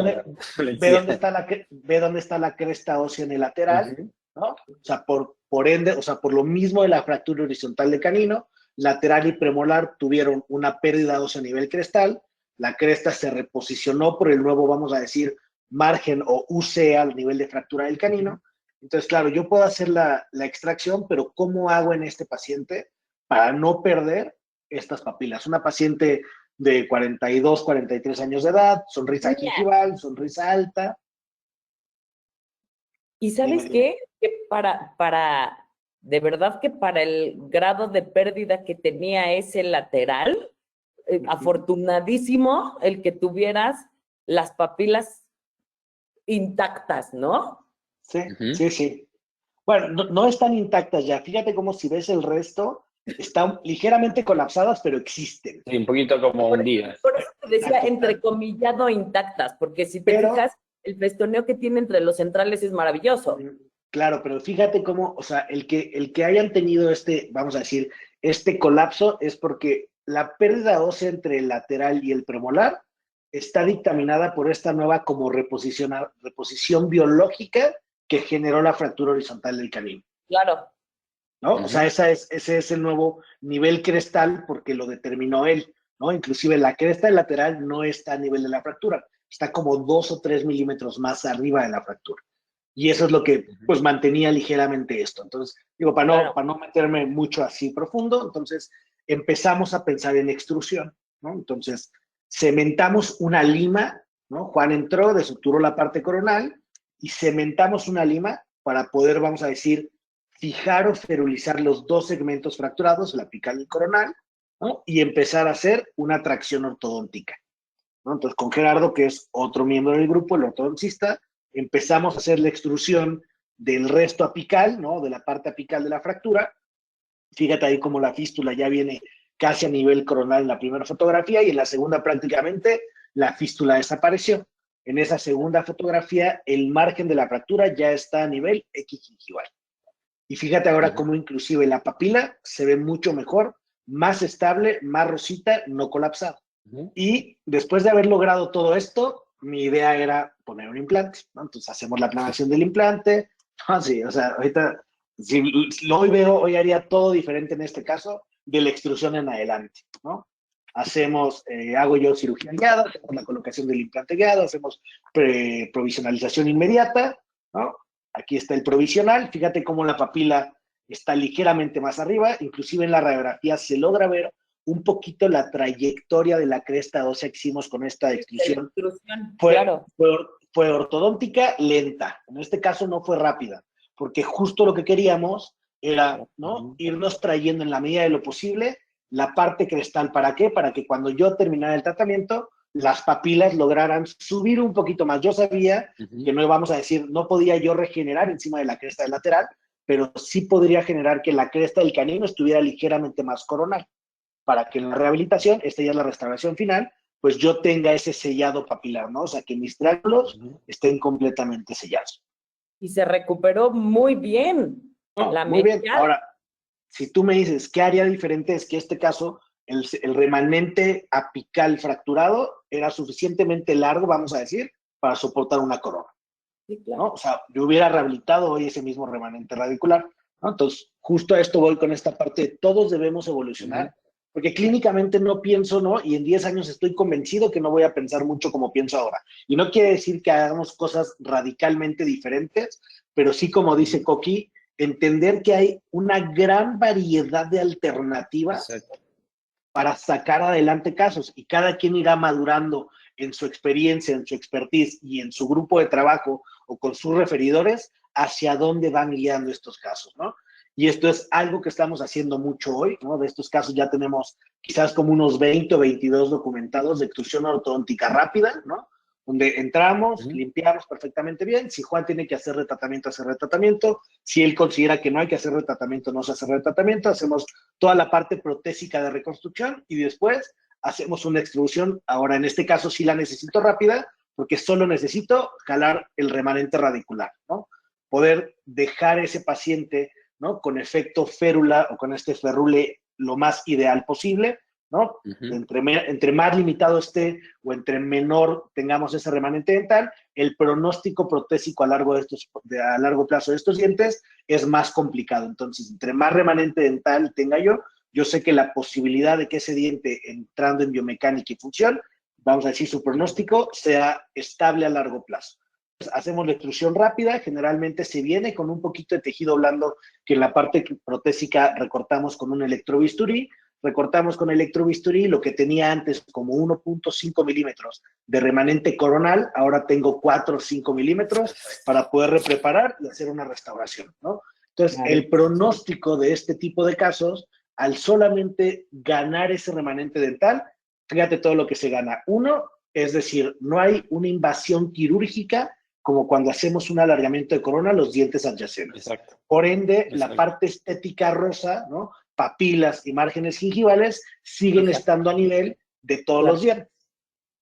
dónde está la cresta ósea en el lateral, ¿no? O sea, por ende, o sea, por lo mismo de la fractura horizontal de canino, lateral y premolar tuvieron una pérdida ósea a nivel crestal, la cresta se reposicionó por el nuevo, vamos a decir, margen o UC al nivel de fractura del canino. Entonces, claro, yo puedo hacer la extracción, pero ¿cómo hago en este paciente para no perder estas papilas. Una paciente de 42, 43 años de edad, sonrisa gingival, sonrisa alta. ¿Y sabes qué? Que de verdad que para el grado de pérdida que tenía ese lateral, afortunadísimo el que tuvieras las papilas intactas, ¿no? Sí, sí, sí. Bueno, no están intactas ya. Fíjate cómo si ves el resto, están ligeramente colapsadas, pero existen. Sí, un poquito como hundidas. Por eso te decía entrecomillado intactas, porque si te fijas, el festoneo que tiene entre los centrales es maravilloso. Claro, pero fíjate cómo, o sea, el que hayan tenido vamos a decir, este colapso es porque la pérdida ósea entre el lateral y el premolar está dictaminada por esta nueva como reposición biológica que generó la fractura horizontal del canino. Claro. ¿No? O sea, ese es el nuevo nivel crestal porque lo determinó él, ¿no? Inclusive la cresta lateral no está a nivel de la fractura, está como 2 o 3 milímetros más arriba de la fractura. Y eso es lo que, pues, mantenía ligeramente esto. Entonces, digo, para no meterme mucho así profundo, entonces empezamos a pensar en extrusión, ¿no? Entonces, cementamos una lima, ¿no? Juan entró, desuturó la parte coronal y cementamos una lima para poder, vamos a decir, fijar o ferulizar los dos segmentos fracturados, el apical y el coronal, ¿no? Y empezar a hacer una tracción ortodóntica, ¿no? Entonces, con Gerardo, que es otro miembro del grupo, el ortodoncista, empezamos a hacer la extrusión del resto apical, ¿no? De la parte apical de la fractura. Fíjate ahí como la fístula ya viene casi a nivel coronal en la primera fotografía y en la segunda prácticamente la fístula desapareció. En esa segunda fotografía el margen de la fractura ya está a nivel equigingival. Y fíjate ahora cómo inclusive la papila se ve mucho mejor, más estable, más rosita, no colapsada. Y después de haber logrado todo esto, mi idea era poner un implante, ¿no? Entonces hacemos la planeación del implante. No, sí, o sea, ahorita, si hoy haría todo diferente en este caso, de la extrusión en adelante, ¿no? Hago yo cirugía guiada, hacemos la colocación del implante guiado, hacemos provisionalización inmediata, ¿no? Aquí está el provisional, fíjate cómo la papila está ligeramente más arriba, inclusive en la radiografía se logra ver un poquito la trayectoria de la cresta ósea que hicimos con esta extrusión. Fue ortodóntica lenta, en este caso no fue rápida, porque justo lo que queríamos era, ¿no? Irnos trayendo en la medida de lo posible la parte crestal. ¿Para qué? Para que cuando yo terminara el tratamiento, las papilas lograran subir un poquito más. Yo sabía que no íbamos a decir, no podía yo regenerar encima de la cresta del lateral, pero sí podría generar que la cresta del canino estuviera ligeramente más coronal, para que en la rehabilitación, esta ya es la restauración final, pues yo tenga ese sellado papilar, ¿no? O sea, que mis triángulos estén completamente sellados. Y se recuperó muy bien. No, muy bien. Ahora, si tú me dices, ¿qué haría diferente? Es que en este caso, el remanente apical fracturado era suficientemente largo, vamos a decir, para soportar una corona. Sí, claro. ¿No? O sea, yo hubiera rehabilitado hoy ese mismo remanente radicular, ¿no? Entonces, justo a esto voy con esta parte, todos debemos evolucionar, porque clínicamente no pienso, ¿no? Y en 10 años estoy convencido que no voy a pensar mucho como pienso ahora. Y no quiere decir que hagamos cosas radicalmente diferentes, pero sí, como dice Coqui, entender que hay una gran variedad de alternativas para sacar adelante casos y cada quien irá madurando en su experiencia, en su expertise y en su grupo de trabajo o con sus referidores hacia dónde van guiando estos casos, ¿no? Y esto es algo que estamos haciendo mucho hoy, ¿no? De estos casos ya tenemos quizás como unos 20 o 22 documentados de extrusión ortodóntica rápida, ¿no? Donde entramos, limpiamos perfectamente bien. Si Juan tiene que hacer retratamiento, hace retratamiento. Si él considera que no hay que hacer retratamiento, no se hace retratamiento. Hacemos toda la parte protésica de reconstrucción y después hacemos una extrusión. Ahora, en este caso sí la necesito rápida porque solo necesito jalar el remanente radicular, ¿no? Poder dejar ese paciente, ¿no? Con efecto férula o con este ferrule lo más ideal posible, ¿no? Entre más limitado esté o entre menor tengamos ese remanente dental, el pronóstico protésico a largo plazo de estos dientes es más complicado. Entonces, entre más remanente dental tenga yo sé que la posibilidad de que ese diente entrando en biomecánica y función, vamos a decir su pronóstico, sea estable a largo plazo. hacemos la extrusión rápida, generalmente se viene con un poquito de tejido blando que en la parte protésica recortamos con un electrobisturí, recortamos con electrobisturí lo que tenía antes como 1.5 milímetros de remanente coronal, ahora tengo 4 o 5 milímetros para poder repreparar y hacer una restauración, ¿no? Entonces, el pronóstico de este tipo de casos, al solamente ganar ese remanente dental, fíjate todo lo que se gana. Uno, es decir, no hay una invasión quirúrgica como cuando hacemos un alargamiento de corona, los dientes adyacentes. Exacto. Por ende, Exacto. la parte estética rosa, ¿no? Papilas y márgenes gingivales siguen estando a nivel de todos los dientes,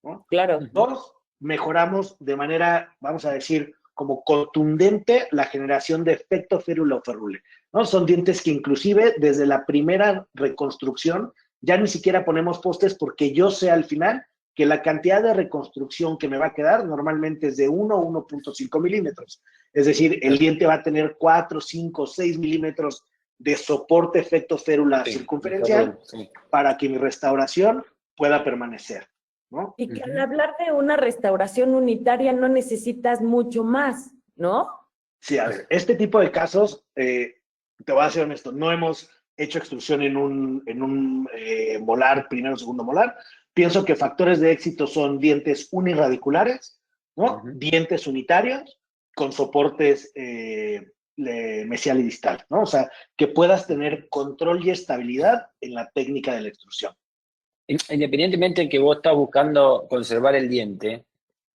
¿no? Claro. Dos, mejoramos de manera, vamos a decir, como contundente la generación de efecto férula o ferrule, ¿no? Son dientes que inclusive desde la primera reconstrucción ya ni siquiera ponemos postes porque yo sé al final que la cantidad de reconstrucción que me va a quedar normalmente es de 1 o 1.5 milímetros. Es decir, el diente va a tener 4, 5, 6 milímetros de soporte efecto férula circunferencial para que mi restauración pueda permanecer, ¿no? Y que al hablar de una restauración unitaria no necesitas mucho más, ¿no? Sí, a ver, este tipo de casos, te voy a ser honesto, no hemos hecho extrusión en un molar, primero o segundo molar. Pienso que factores de éxito son dientes unirradiculares, ¿no? Dientes unitarios con soportes mesial y distal, ¿no? O sea, que puedas tener control y estabilidad en la técnica de la extrusión. Independientemente de que vos estás buscando conservar el diente,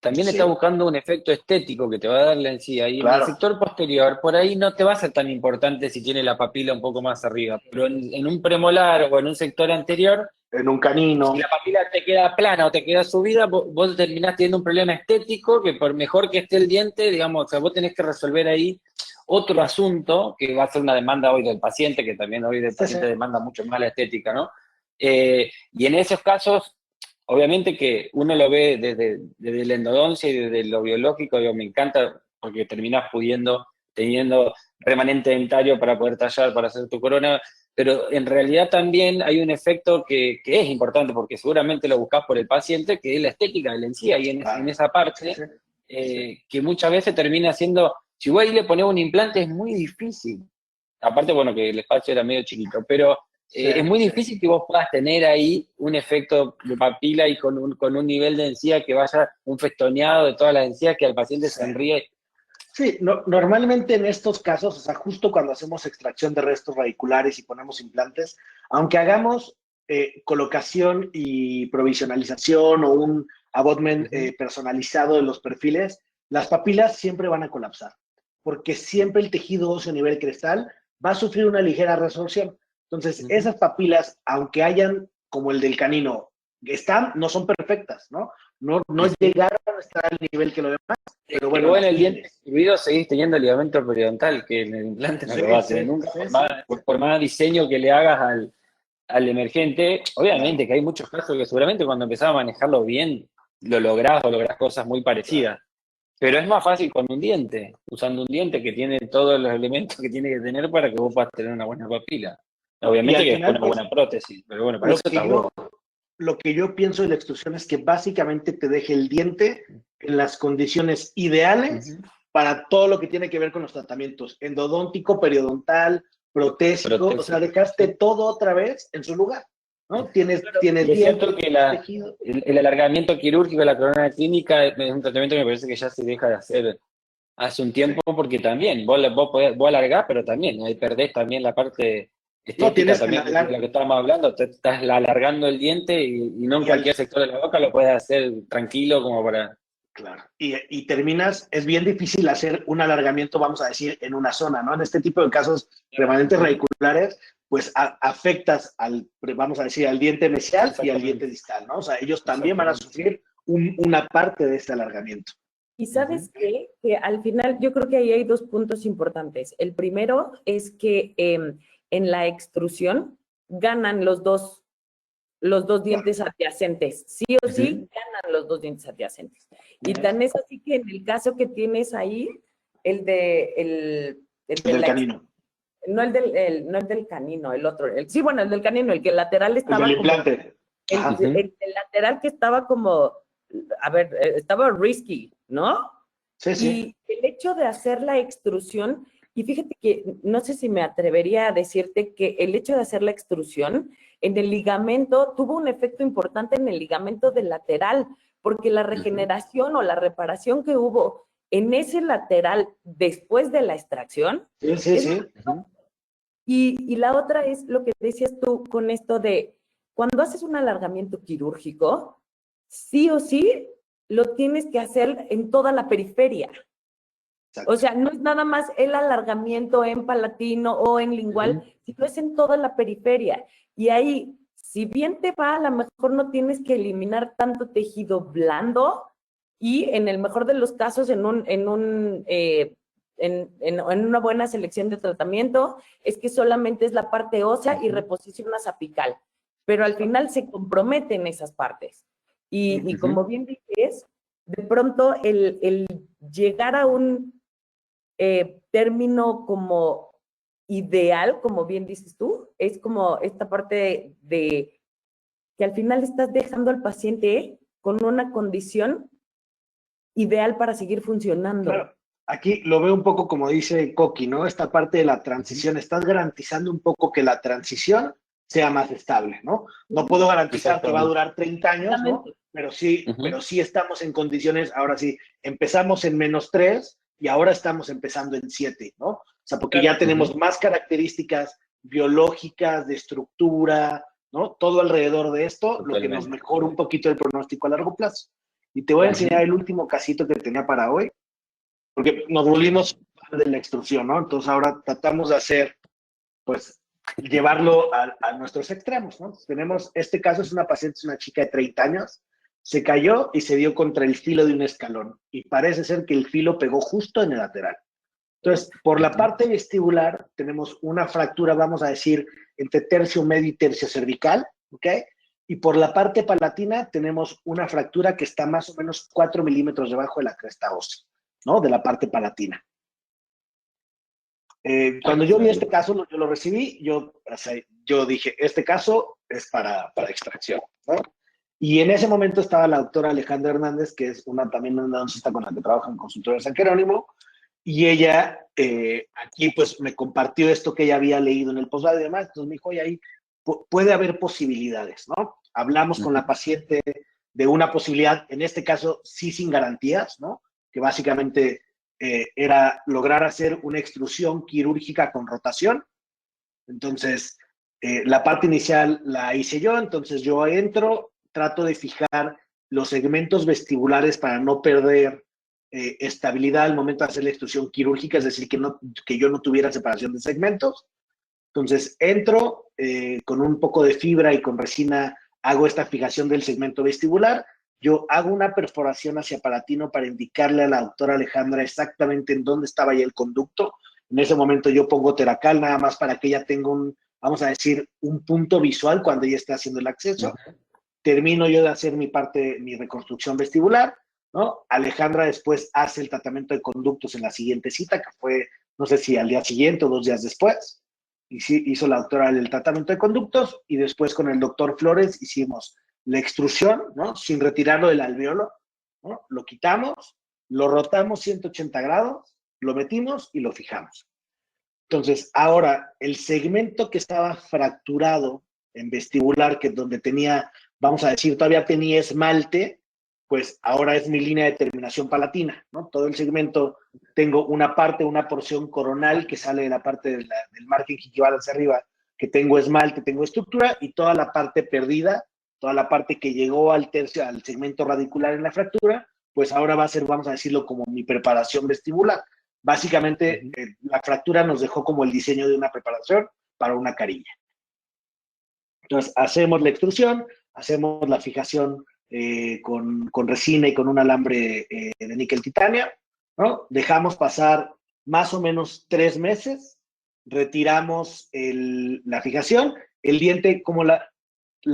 también estás buscando un efecto estético que te va a dar la encía. Y en el sector posterior, por ahí no te va a ser tan importante si tiene la papila un poco más arriba. Pero en un premolar o en un sector anterior, en un canino, si la papila te queda plana o te queda subida, vos terminás teniendo un problema estético que por mejor que esté el diente, digamos, o sea, vos tenés que resolver ahí otro asunto que va a ser una demanda hoy del paciente, que también hoy el paciente demanda mucho más la estética, ¿no? Y en esos casos, obviamente que uno lo ve desde la endodoncia y desde lo biológico, digo, me encanta porque terminás teniendo remanente dentario para poder tallar, para hacer tu corona, pero en realidad también hay un efecto que es importante porque seguramente lo buscas por el paciente, que es la estética de la encía, y en esa parte que muchas veces termina siendo, si vos ahí le ponés un implante es muy difícil, aparte, bueno, que el espacio era medio chiquito, pero es muy difícil que vos puedas tener ahí un efecto de papila y con un nivel de encía que vaya un festoneado de todas las encías que al paciente sonríe. Sí, normalmente en estos casos, o sea, justo cuando hacemos extracción de restos radiculares y ponemos implantes, aunque hagamos colocación y provisionalización o un abutment personalizado de los perfiles, las papilas siempre van a colapsar, porque siempre el tejido óseo a nivel crestal va a sufrir una ligera resorción. Entonces, esas papilas, aunque hayan, como el del canino, no son perfectas, ¿no? No llegaron a estar al nivel que lo demás, pero bueno. En el diente extruido seguís teniendo ligamento periodontal, que en el implante no lo va a tener nunca, por más diseño que le hagas al emergente. Obviamente que hay muchos casos que seguramente cuando empezás a manejarlo bien, lo lográs cosas muy parecidas. Pero es más fácil con un diente, usando un diente que tiene todos los elementos que tiene que tener para que vos puedas tener una buena papila. Obviamente que es una buena prótesis, pero bueno, para eso está bueno. Lo que yo pienso de la extrusión es que básicamente te deje el diente en las condiciones ideales para todo lo que tiene que ver con los tratamientos endodóntico, periodontal, protésico, o sea, dejaste todo otra vez en su lugar, ¿no? Tienes diente, es cierto que el alargamiento quirúrgico de la corona clínica es un tratamiento que me parece que ya se deja de hacer hace un tiempo, porque también vos alargás, pero también ahí perdés también la parte estética, también de lo que estábamos hablando, te estás alargando el diente y no en cualquier sector de la boca lo puedes hacer tranquilo como para... Claro, y terminas, es bien difícil hacer un alargamiento, vamos a decir, en una zona, ¿no? En este tipo de casos remanentes radiculares, pues afectas vamos a decir, al diente mesial y al diente distal, ¿no? O sea, ellos también van a sufrir una parte de este alargamiento. Y ¿sabes qué? Que al final yo creo que ahí hay dos puntos importantes. El primero es que en la extrusión ganan los dos dientes adyacentes. Sí o sí, ganan los dos dientes adyacentes. Y tan es así que en el caso que tienes ahí, el del canino. No el del canino, el otro. El del canino, el que el lateral estaba el del implante. El lateral que estaba como, a ver, estaba risky, ¿no? Sí, sí. Y el hecho de hacer la extrusión, y fíjate que no sé si me atrevería a decirte que el hecho de hacer la extrusión en el ligamento tuvo un efecto importante en el ligamento del lateral, porque la regeneración o la reparación que hubo en ese lateral después de la extracción Sí, sí, es sí. y la otra es lo que decías tú con esto de cuando haces un alargamiento quirúrgico, sí o sí lo tienes que hacer en toda la periferia. Exacto. O sea, no es nada más el alargamiento en palatino o en lingual, sino es en toda la periferia. Y ahí, si bien te va, a lo mejor no tienes que eliminar tanto tejido blando y en el mejor de los casos, en una buena selección de tratamiento, es que solamente es la parte ósea y reposicionas apical. Pero al final se comprometen esas partes. Y como bien dices, de pronto el llegar a un término como ideal, como bien dices tú, es como esta parte de que al final estás dejando al paciente con una condición ideal para seguir funcionando. Claro, aquí lo veo un poco como dice Coqui, ¿no? Esta parte de la transición, estás garantizando un poco que la transición sea más estable, ¿no? No puedo garantizar que va a durar 30 años, ¿no? Pero sí estamos en condiciones, ahora sí, empezamos en -3 y ahora estamos empezando en 7, ¿no? O sea, porque ya tenemos más características biológicas, de estructura, ¿no? Todo alrededor de esto, lo que nos mejora un poquito el pronóstico a largo plazo. Y te voy a enseñar el último casito que tenía para hoy, porque nos volvimos de la extrusión, ¿no? Entonces ahora tratamos de hacer, pues, llevarlo a nuestros extremos, ¿no? Tenemos, este caso es una paciente, es una chica de 30 años, se cayó y se dio contra el filo de un escalón y parece ser que el filo pegó justo en el lateral. Entonces, por la parte vestibular tenemos una fractura, vamos a decir, entre tercio medio y tercio cervical, ¿ok? Y por la parte palatina tenemos una fractura que está más o menos 4 milímetros debajo de la cresta ósea, ¿no? De la parte palatina. Cuando yo vi este caso, yo lo recibí, o sea, yo dije, este caso es para extracción, ¿no? Y en ese momento estaba la doctora Alejandra Hernández, que es también una odontista con la que trabaja en el consultorio de San Jerónimo, y ella aquí pues me compartió esto que ella había leído en el posgrado y demás, entonces me dijo, oye, ahí puede haber posibilidades, ¿no? Hablamos con la paciente de una posibilidad, en este caso sí sin garantías, ¿no? Que básicamente era lograr hacer una extrusión quirúrgica con rotación. Entonces, la parte inicial la hice yo, entonces yo entro, trato de fijar los segmentos vestibulares para no perder estabilidad al momento de hacer la extrusión quirúrgica, es decir, que yo no tuviera separación de segmentos. Entonces, entro con un poco de fibra y con resina, hago esta fijación del segmento vestibular. Yo hago una perforación hacia palatino para indicarle a la doctora Alejandra exactamente en dónde estaba ya el conducto. En ese momento yo pongo Teracal nada más para que ella tenga vamos a decir, un punto visual cuando ella esté haciendo el acceso. Termino yo de hacer mi reconstrucción vestibular, ¿no? Alejandra después hace el tratamiento de conductos en la siguiente cita, que fue, no sé si al día siguiente o 2 días después. Y sí, hizo la doctora el tratamiento de conductos y después con el doctor Flores hicimos la extrusión, ¿no? Sin retirarlo del alveolo, ¿no? Lo quitamos, lo rotamos 180 grados, lo metimos y lo fijamos. Entonces, ahora, el segmento que estaba fracturado en vestibular, que donde tenía, vamos a decir, todavía tenía esmalte, pues ahora es mi línea de terminación palatina, ¿no? Todo el segmento, tengo una porción coronal que sale de la parte del margen gingival hacia arriba, que tengo esmalte, tengo estructura, y toda la parte perdida, toda la parte que llegó al segmento radicular en la fractura, pues ahora va a ser, vamos a decirlo, como mi preparación vestibular. Básicamente, la fractura nos dejó como el diseño de una preparación para una carilla. Entonces, hacemos la extrusión, hacemos la fijación con resina y con un alambre de níquel titanio, ¿no? Dejamos pasar más o menos 3 meses, retiramos la fijación, el diente, como la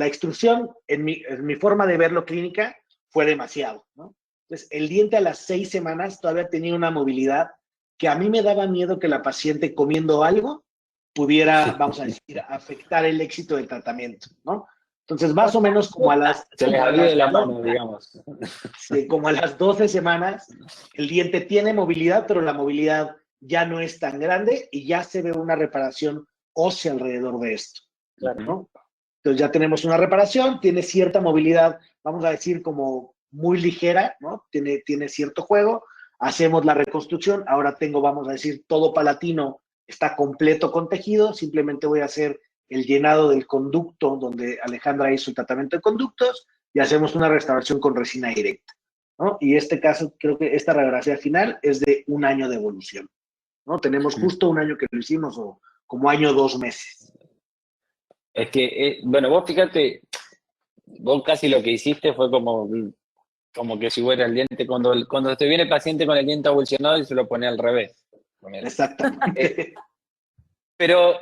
extrusión, en mi forma de verlo clínica, fue demasiado, ¿no? Entonces, el diente a las 6 semanas todavía tenía una movilidad que a mí me daba miedo que la paciente comiendo algo pudiera, vamos a decir, afectar el éxito del tratamiento, ¿no? Entonces, más o menos como a las... Se les abrió de la mano, digamos. Sí, como a las 12 semanas, el diente tiene movilidad, pero la movilidad ya no es tan grande y ya se ve una reparación ósea alrededor de esto, ¿no? Entonces ya tenemos una reparación, tiene cierta movilidad, vamos a decir como muy ligera, ¿no? Tiene cierto juego, hacemos la reconstrucción, ahora tengo, vamos a decir, todo palatino está completo con tejido, simplemente voy a hacer el llenado del conducto donde Alejandra hizo el tratamiento de conductos y hacemos una restauración con resina directa, ¿no? Y este caso, creo que esta radiografía final es de 1 año de evolución, ¿no? Tenemos justo 1 año que lo hicimos o como año 2 meses. Es que, bueno, vos fíjate, vos casi lo que hiciste fue como que si fuera el diente, cuando te viene el paciente con el diente evolucionado y se lo pone al revés. Exactamente. Pero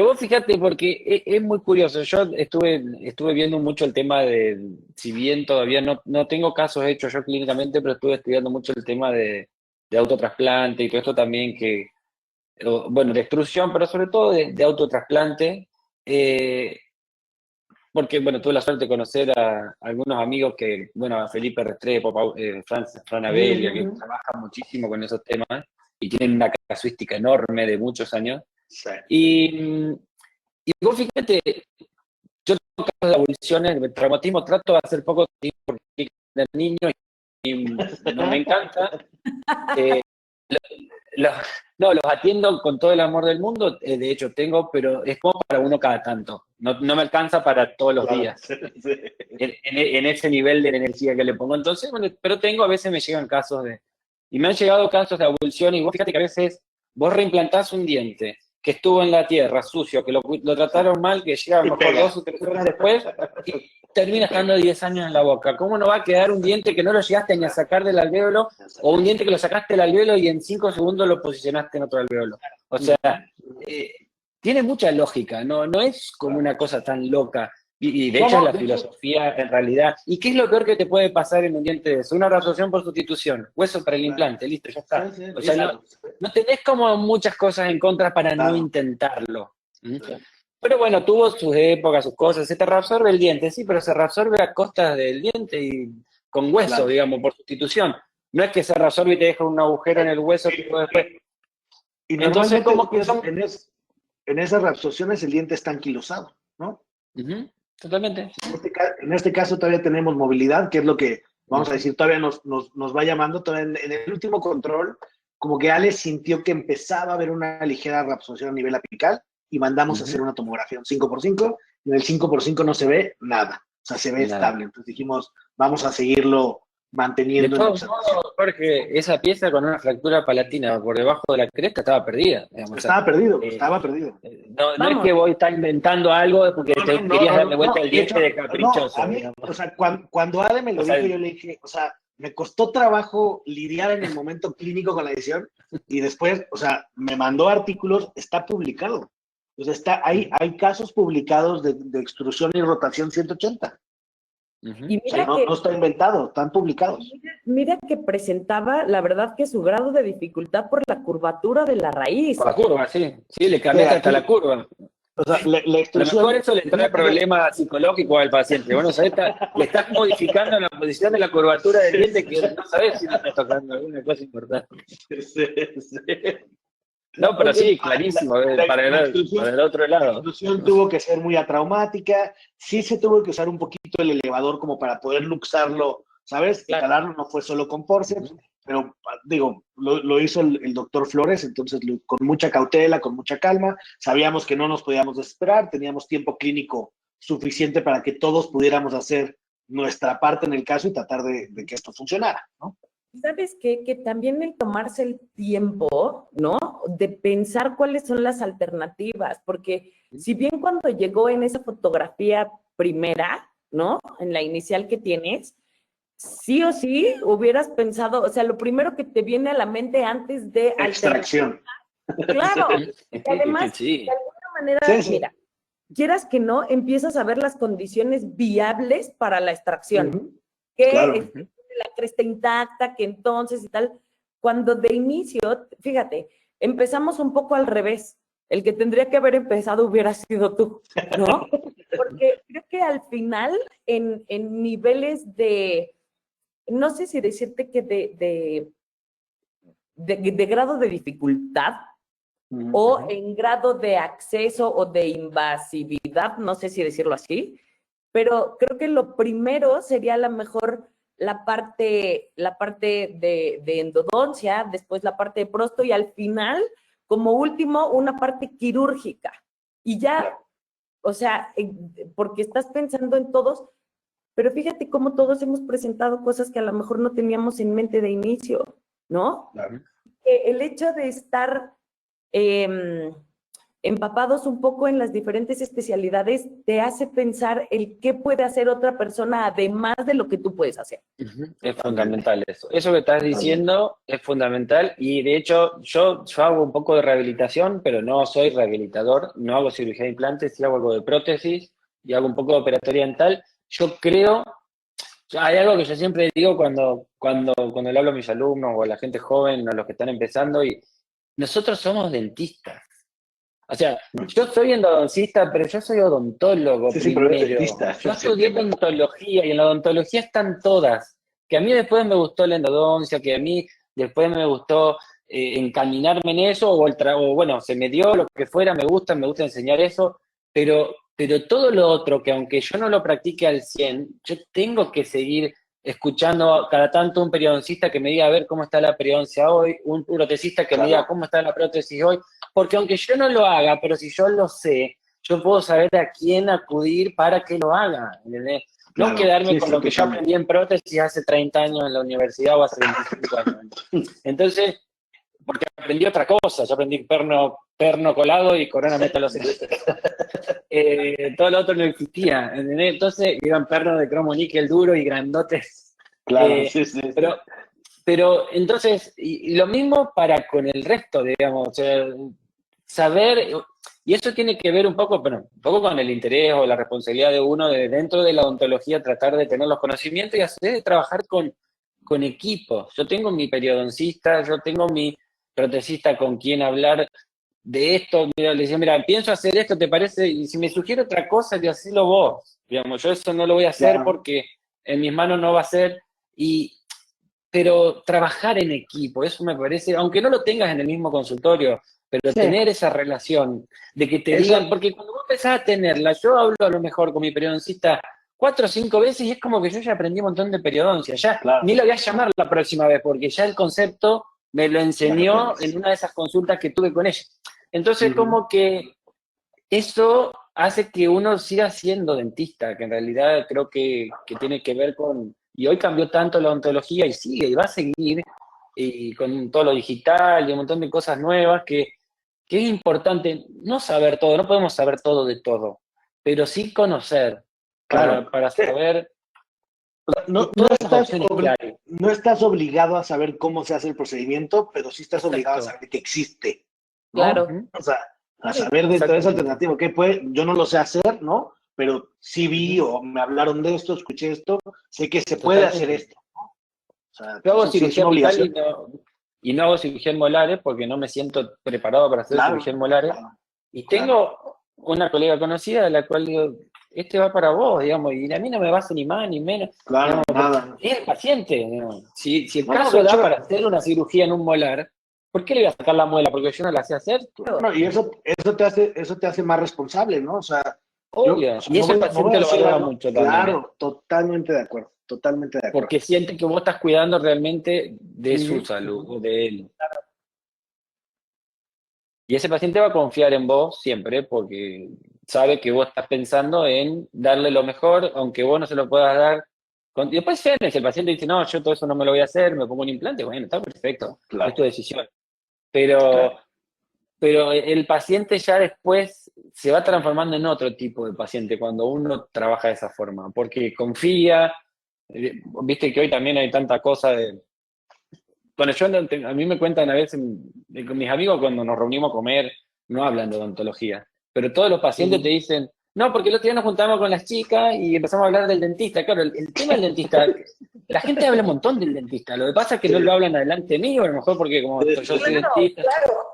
vos fíjate, porque es muy curioso. Yo estuve viendo mucho el tema de, si bien todavía no tengo casos hechos yo clínicamente, pero estuve estudiando mucho el tema de autotrasplante y todo esto también bueno, de extrusión, pero sobre todo de autotrasplante. Porque, bueno, tuve la suerte de conocer a algunos amigos que, bueno, a Felipe Restrepo, Fran Abelia, que trabajan muchísimo con esos temas y tienen una casuística enorme de muchos años. Sí. Y vos fíjate, yo tengo casos de evoluciones, de traumatismo, trato de hacer poco porque de niño y no me encanta. No, los atiendo con todo el amor del mundo, de hecho tengo, pero es como para uno cada tanto. No me alcanza para todos los días. Sí. En ese nivel de energía que le pongo. Entonces, bueno, pero a veces me llegan casos y me han llegado casos de abulsión y vos fíjate que a veces vos reimplantás un diente que estuvo en la tierra, sucio, que lo trataron mal, que llega a lo mejor 2 o 3 horas después y termina estando 10 años en la boca. ¿Cómo no va a quedar un diente que no lo llegaste ni a sacar del alvéolo o un diente que lo sacaste del alvéolo y en 5 segundos lo posicionaste en otro alvéolo? O sea, tiene mucha lógica, no es como una cosa tan loca. Y de hecho es la filosofía en realidad. ¿Y qué es lo peor que te puede pasar en un diente de eso? Una reabsorción por sustitución, hueso para el implante, listo, ya está. O sea, no tenés como muchas cosas en contra para no intentarlo. Pero bueno, tuvo sus épocas, sus cosas. Se te reabsorbe el diente, sí, pero se reabsorbe a costas del diente y con hueso, digamos, por sustitución. No es que se reabsorbe y te deja un agujero en el hueso que después. Y entonces, como que en esas reabsorciones el diente está anquilosado, ¿no? Totalmente. En este caso todavía tenemos movilidad, que es lo que, vamos a decir, todavía nos va llamando. Todavía en el último control, como que Ale sintió que empezaba a haber una ligera reabsorción a nivel apical y mandamos a hacer una tomografía, un 5x5, y en el 5x5 no se ve nada, o sea, se ve estable. Entonces dijimos, vamos a seguirlo manteniendo. De todos modos, Jorge, esa pieza con una fractura palatina por debajo de la cresta estaba perdida. Digamos, estaba perdido. No es que vos estás inventando algo porque querías darle vuelta al diente de caprichoso. A mí, o sea, cuando Ale me lo dijo, yo le dije, o sea, me costó trabajo lidiar en el momento clínico con la edición y después, o sea, me mandó artículos, está publicado. O sea, hay casos publicados de extrusión y rotación 180. Y mira no está inventado, están publicados. Mira que presentaba, la verdad, que su grado de dificultad por la curvatura de la raíz. Por la curva, sí, le cambié hasta la curva. O sea, la extrusión... A lo mejor eso le trae problema psicológico al paciente. Bueno, ¿sabes? Le estás modificando la posición de la curvatura del diente que no sabes si le estás tocando alguna cosa importante. Sí. No, pero sí, clarísimo, para el otro lado. La extrusión tuvo que ser muy atraumática, sí se tuvo que usar un poquito el elevador como para poder luxarlo, ¿sabes? Claro. Instalarlo no fue solo con forceps, pero digo, lo hizo el doctor Flores, entonces con mucha cautela, con mucha calma, sabíamos que no nos podíamos desesperar, teníamos tiempo clínico suficiente para que todos pudiéramos hacer nuestra parte en el caso y tratar de que esto funcionara, ¿no? ¿Sabes qué? Que también el tomarse el tiempo, ¿no? De pensar cuáles son las alternativas, porque si bien cuando llegó en esa fotografía primera, ¿no? En la inicial que tienes, sí o sí hubieras pensado, o sea, lo primero que te viene a la mente antes de... Extracción. Claro. Y además, de alguna manera, mira, quieras que no, empiezas a ver las condiciones viables para la extracción. Que la cresta intacta, que entonces y tal, cuando de inicio, fíjate, empezamos un poco al revés. El que tendría que haber empezado hubiera sido tú, ¿no? Porque creo que al final, en niveles de, no sé si decirte que de grado de dificultad o en grado de acceso o de invasividad, no sé si decirlo así, pero creo que lo primero sería a lo mejor la parte de endodoncia, después la parte de prosto y al final, como último, una parte quirúrgica. Y ya, o sea, porque estás pensando en todos, pero fíjate cómo todos hemos presentado cosas que a lo mejor no teníamos en mente de inicio, ¿no? Claro. El hecho de estar empapados un poco en las diferentes especialidades te hace pensar el qué puede hacer otra persona además de lo que tú puedes hacer. Es fundamental eso. Eso que estás diciendo es fundamental y de hecho yo hago un poco de rehabilitación, pero no soy rehabilitador, no hago cirugía de implantes, sí hago algo de prótesis y hago un poco de operatoria dental. Yo creo, hay algo que yo siempre digo cuando le hablo a mis alumnos o a la gente joven o a los que están empezando, y nosotros somos dentistas. O sea, yo soy endodoncista, pero yo soy odontólogo primero. Yo estudié odontología y en la odontología están todas. Que a mí después me gustó la endodoncia, que a mí después me gustó encaminarme en eso, o bueno, se me dio lo que fuera, me gusta enseñar eso, pero todo lo otro, que aunque yo no lo practique al 100, yo tengo que seguir escuchando cada tanto un periodoncista que me diga a ver cómo está la periodoncia hoy, un protesista que me diga cómo está la prótesis hoy, porque aunque yo no lo haga, pero si yo lo sé, yo puedo saber a quién acudir para que lo haga, ¿entendés? No quedarme con lo que yo aprendí en prótesis hace 30 años en la universidad o hace 25 años. Entonces, porque aprendí otra cosa, yo aprendí perno colado y corona metalocéntrica. Todo lo otro no existía, ¿entendés? Entonces iban pernos de cromo níquel duro y grandotes. Claro, Pero entonces, y lo mismo para con el resto, digamos, o sea, saber, y eso tiene que ver un poco con el interés o la responsabilidad de uno de dentro de la odontología, tratar de tener los conocimientos y hacer de trabajar con equipos. Yo tengo mi periodoncista, yo tengo mi protesista con quien hablar de esto, mira, le decía, mira, pienso hacer esto, ¿te parece? Y si me sugiere otra cosa, yo hacelo vos, digamos, yo eso no lo voy a hacer porque en mis manos no va a ser, pero trabajar en equipo, eso me parece, aunque no lo tengas en el mismo consultorio, pero tener esa relación de que te digan, porque cuando vos empezás a tenerla, yo hablo a lo mejor con mi periodoncista 4 o 5 veces y es como que yo ya aprendí un montón de periodoncia, ya ni lo voy a llamar la próxima vez, porque ya el concepto me lo enseñó en una de esas consultas que tuve con ella. Entonces, como que eso hace que uno siga siendo dentista, que en realidad creo que tiene que ver con... Y hoy cambió tanto la odontología y sigue, y va a seguir, y con todo lo digital y un montón de cosas nuevas, que es importante no saber todo, no podemos saber todo de todo, pero sí conocer, para saber... No estás obligado a saber cómo se hace el procedimiento, pero sí estás obligado a saber que existe, ¿no? Claro. O sea, a saber dentro de esa alternativa, que yo no lo sé hacer, ¿no? Pero sí vi o me hablaron de esto, escuché esto, sé que se puede hacer esto, ¿no? O sea, yo hago sí es cirugía una bucal obligación. y no hago cirugía en molares porque no me siento preparado para hacer cirugía en molares. Y tengo una colega conocida de la cual digo, este va para vos, digamos, y a mí no me va a hacer ni más ni menos. Claro, digamos, nada. es el paciente, digamos. Si el caso da para hacer una cirugía en un molar, ¿por qué le voy a sacar la muela? ¿Porque yo no la sé hacer? No, y eso te hace más responsable, ¿no? O sea, obvio. Y eso el paciente lo valora mucho también. Claro, totalmente de acuerdo, totalmente de acuerdo. Porque siente que vos estás cuidando realmente de su salud o de él. Y ese paciente va a confiar en vos siempre porque sabe que vos estás pensando en darle lo mejor, aunque vos no se lo puedas dar. Y después si el paciente dice, no, yo todo eso no me lo voy a hacer, me pongo un implante, bueno, está perfecto, es tu decisión. Pero el paciente ya después se va transformando en otro tipo de paciente cuando uno trabaja de esa forma, porque confía, viste que hoy también hay tanta cosa de... Bueno, a mí me cuentan a veces, con mis amigos cuando nos reunimos a comer, no hablan de odontología, pero todos los pacientes te dicen, no, porque el otro día nos juntamos con las chicas y empezamos a hablar del dentista. Claro, el tema del dentista, la gente habla un montón del dentista, lo que pasa es que no lo hablan adelante mío, a lo mejor porque como yo soy dentista,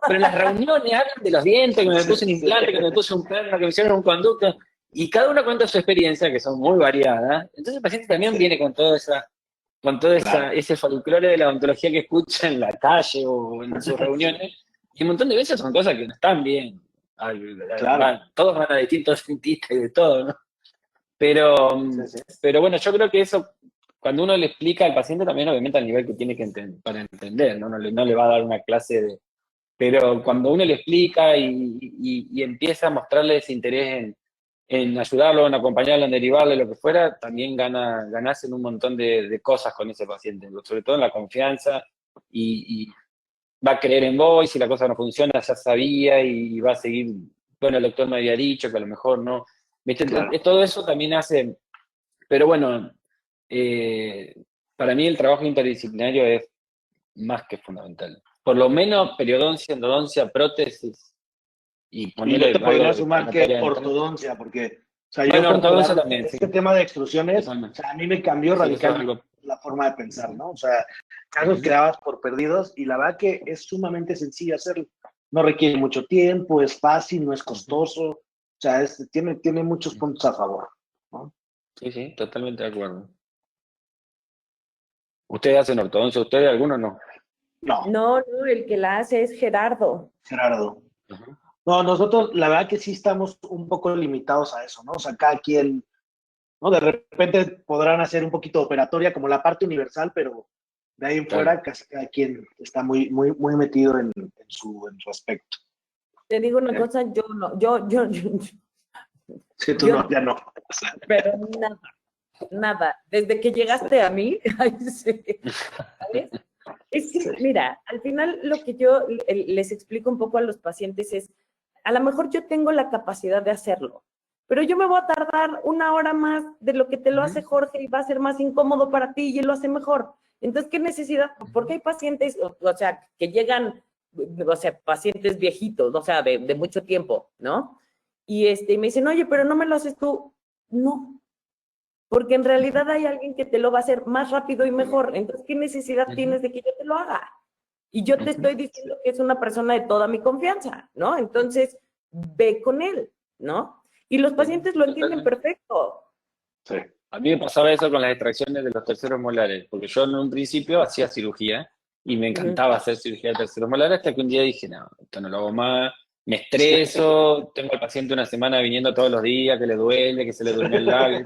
pero en las reuniones hablan de los dientes, que me puse un implante, que me puse un perno, que me hicieron un conducto, y cada uno cuenta su experiencia, que son muy variadas. Entonces el paciente también viene con toda esa, ese folclore de la odontología que escucha en la calle o en sus reuniones, y un montón de veces son cosas que no están bien. Todos van a distintos dentistas y de todo, ¿no? Pero, Sí. pero bueno, yo creo que eso, cuando uno le explica al paciente, también obviamente al nivel que tiene que para entender, ¿no? No le va a dar una clase de... Pero cuando uno le explica y empieza a mostrarle ese interés en ayudarlo, en acompañarlo, en derivarle, lo que fuera, también ganás en un montón de cosas con ese paciente, sobre todo en la confianza, y va a creer en vos, y si la cosa no funciona, ya sabía, y va a seguir, bueno, el doctor me había dicho que a lo mejor no. ¿Viste? Claro. Todo eso también hace, pero bueno, para mí el trabajo interdisciplinario es más que fundamental. Por lo menos periodoncia, endodoncia, prótesis, y Y ponerle yo te podría algo sumar de que materia dental. ortodoncia, porque, o sea, Bueno, yo como ortodoncia también, este sí. tema de extrusiones, o Totalmente. sea, a mí me cambió Sí, eso es radicalmente algo. la forma de pensar, ¿no? O sea, casos que dabas por perdidos y la verdad que es sumamente sencillo hacerlo. No requiere mucho tiempo, es fácil, no es costoso, o sea, tiene muchos puntos a favor, ¿no? Sí, sí, totalmente de acuerdo. ¿Ustedes hacen ortodoncia? ¿Ustedes algunos no? No, No, no, el que la hace es Gerardo. Gerardo. Ujú. No, nosotros la verdad que sí estamos un poco limitados a eso, ¿no? O sea, cada quien, ¿no? De repente podrán hacer un poquito de operatoria como la parte universal, pero de ahí en Claro. fuera casi cada quien está muy metido en su aspecto. Te digo una cosa, yo no, yo Sí, tú yo, no, ya no. pero nada. Desde que llegaste a mí, ay, sí, ¿sabes? Es que, mira, al final lo que yo les explico un poco a los pacientes es, a lo mejor yo tengo la capacidad de hacerlo, pero yo me voy a tardar una hora más de lo que te lo hace Jorge y va a ser más incómodo para ti y él lo hace mejor. Entonces, ¿qué necesidad? Porque hay pacientes, o sea, que llegan, o sea, pacientes viejitos, o sea, de mucho tiempo, ¿no? Y me dicen, oye, pero no me lo haces tú. No, porque en realidad hay alguien que te lo va a hacer más rápido y mejor. Entonces, ¿qué necesidad tienes de que yo te lo haga? Y yo te estoy diciendo que es una persona de toda mi confianza, ¿no? Entonces, ve con él, ¿no? Y los pacientes lo entienden perfecto. Sí. A mí me pasaba eso con las extracciones de los terceros molares, porque yo en un principio hacía cirugía y me encantaba hacer cirugía de terceros molares hasta que un día dije, no, esto no lo hago más, me estreso, tengo al paciente una semana viniendo todos los días, que le duele, que se le duerme el labio.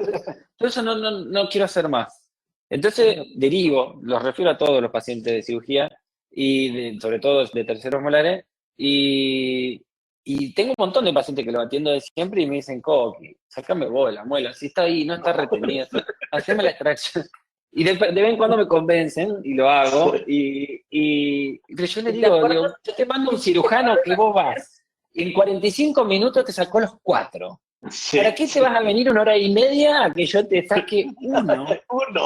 Todo eso no quiero hacer más. Entonces derivo, los refiero a todos los pacientes de cirugía, y sobre todo de terceros molares, y tengo un montón de pacientes que lo atiendo de siempre y me dicen, Coqui, sacame vos la muela, si está ahí, no está retenida, haceme la extracción. Y de vez en cuando me convencen y lo hago, pero yo les digo, yo te mando un cirujano que vos vas, en 45 minutos te sacó los 4. Sí. ¿Para qué te vas a venir 1 hora y media a que yo te saque uno?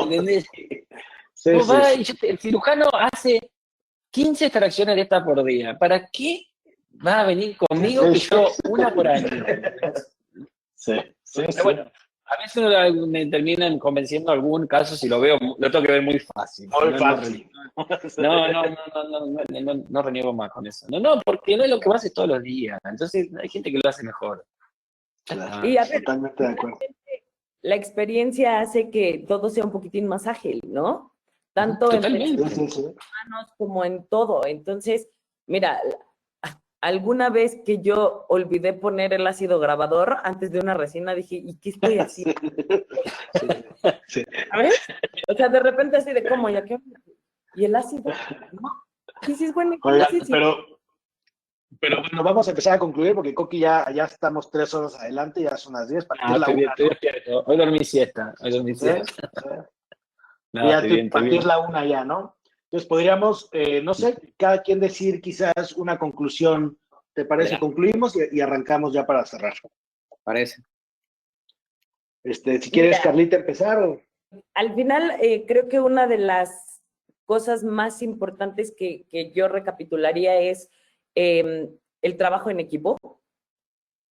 ¿Entendés? Sí, Vos sí, vas sí. y el cirujano hace 15 extracciones de estas por día. ¿Para qué vas a venir conmigo que yo una por año? Sí, sí, Pero sí. bueno, a veces me terminan convenciendo algún caso si lo veo, lo tengo que ver muy fácil. Muy fácil. No reniego más con eso. No, porque no es lo que haces todos los días. Entonces hay gente que lo hace mejor. Claro, Y a ver, totalmente de acuerdo. la experiencia hace que todo sea un poquitín más ágil, ¿no? Tanto en Totalmente. Sí, sí, sí. manos como en todo. Entonces, mira, alguna vez que yo olvidé poner el ácido grabador antes de una resina, dije, ¿y qué estoy haciendo? Sí. ¿Sabes? O sea, de repente así de cómo, ya qué. ¿Y el ácido? ¿No? Y dices, bueno, ¿y qué Oigan, necesito? pero bueno, vamos a empezar a concluir porque Coqui ya estamos 3 horas adelante, ya son las 10, para ti es la 1, Estoy despierto. Hoy dormí siesta. ¿no? Sí. No, Ya estoy bien, para estoy ti es bien. la 1 ya, ¿no? Entonces podríamos, no sé, cada quien decir quizás una conclusión, ¿te parece? Ya. Concluimos y arrancamos ya para cerrar. Parece. Si quieres, Carlita, empezar o... Al final, creo que una de las cosas más importantes que yo recapitularía es el trabajo en equipo,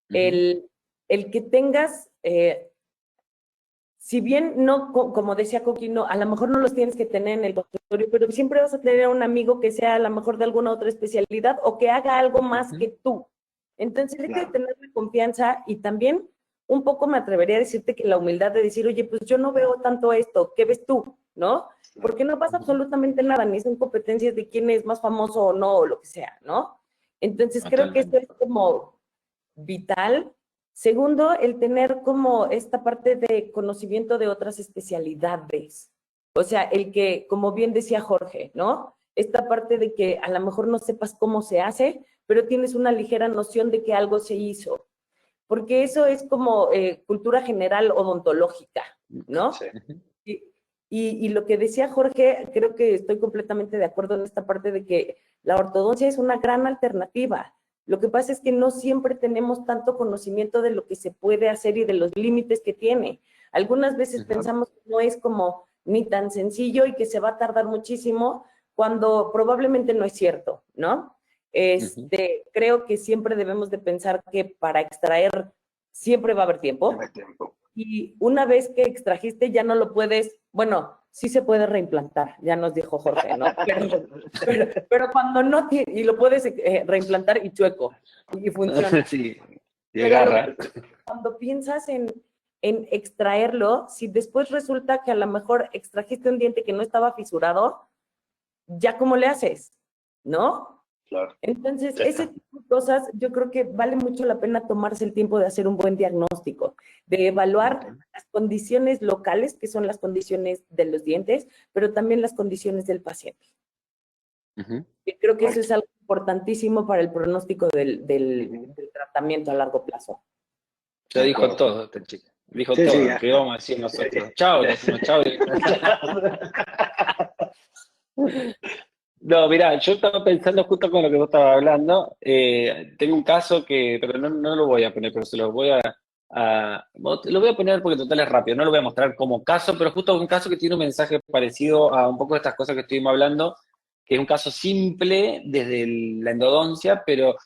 el que tengas, si bien no, como decía Coqui, no, a lo mejor no los tienes que tener en el consultorio, pero siempre vas a tener un amigo que sea a lo mejor de alguna otra especialidad o que haga algo más que tú. Entonces hay que tener la confianza y también un poco me atrevería a decirte que la humildad de decir, oye, pues yo no veo tanto esto, ¿qué ves tú? ¿No? Porque no pasa absolutamente nada, ni son competencias de quién es más famoso o no, o lo que sea, ¿no? Entonces creo que esto es como vital. Segundo, el tener como esta parte de conocimiento de otras especialidades. O sea, el que, como bien decía Jorge, ¿no? Esta parte de que a lo mejor no sepas cómo se hace, pero tienes una ligera noción de que algo se hizo. Porque eso es como cultura general odontológica, ¿no? Sí. Y lo que decía Jorge, creo que estoy completamente de acuerdo en esta parte de que la ortodoncia es una gran alternativa. Lo que pasa es que no siempre tenemos tanto conocimiento de lo que se puede hacer y de los límites que tiene. Algunas veces pensamos que no es como ni tan sencillo y que se va a tardar muchísimo, cuando probablemente no es cierto, ¿no? Creo que siempre debemos de pensar que para extraer siempre va a haber tiempo. Y una vez que extrajiste ya no lo puedes, bueno, sí se puede reimplantar, ya nos dijo Jorge, ¿no? Pero cuando no, y lo puedes reimplantar y chueco, y funciona. Sí, y Pero agarra. cuando piensas en extraerlo, si después resulta que a lo mejor extrajiste un diente que no estaba fisurado, ¿ya cómo le haces? ¿No? Claro. Entonces, ese tipo de cosas, yo creo que vale mucho la pena tomarse el tiempo de hacer un buen diagnóstico, de evaluar las condiciones locales, que son las condiciones de los dientes, pero también las condiciones del paciente. Y creo que eso es algo importantísimo para el pronóstico del tratamiento a largo plazo. Ya dijo todo esta chica. Dijo Sí, todo. sí, ¿Qué vamos a decir nosotros? Chao, decimos chao. No, mirá, yo estaba pensando justo con lo que vos estabas hablando. Tengo un caso que, pero no lo voy a poner, pero se lo voy lo voy a poner porque total es rápido, no lo voy a mostrar como caso, pero justo un caso que tiene un mensaje parecido a un poco de estas cosas que estuvimos hablando, que es un caso simple desde la endodoncia, pero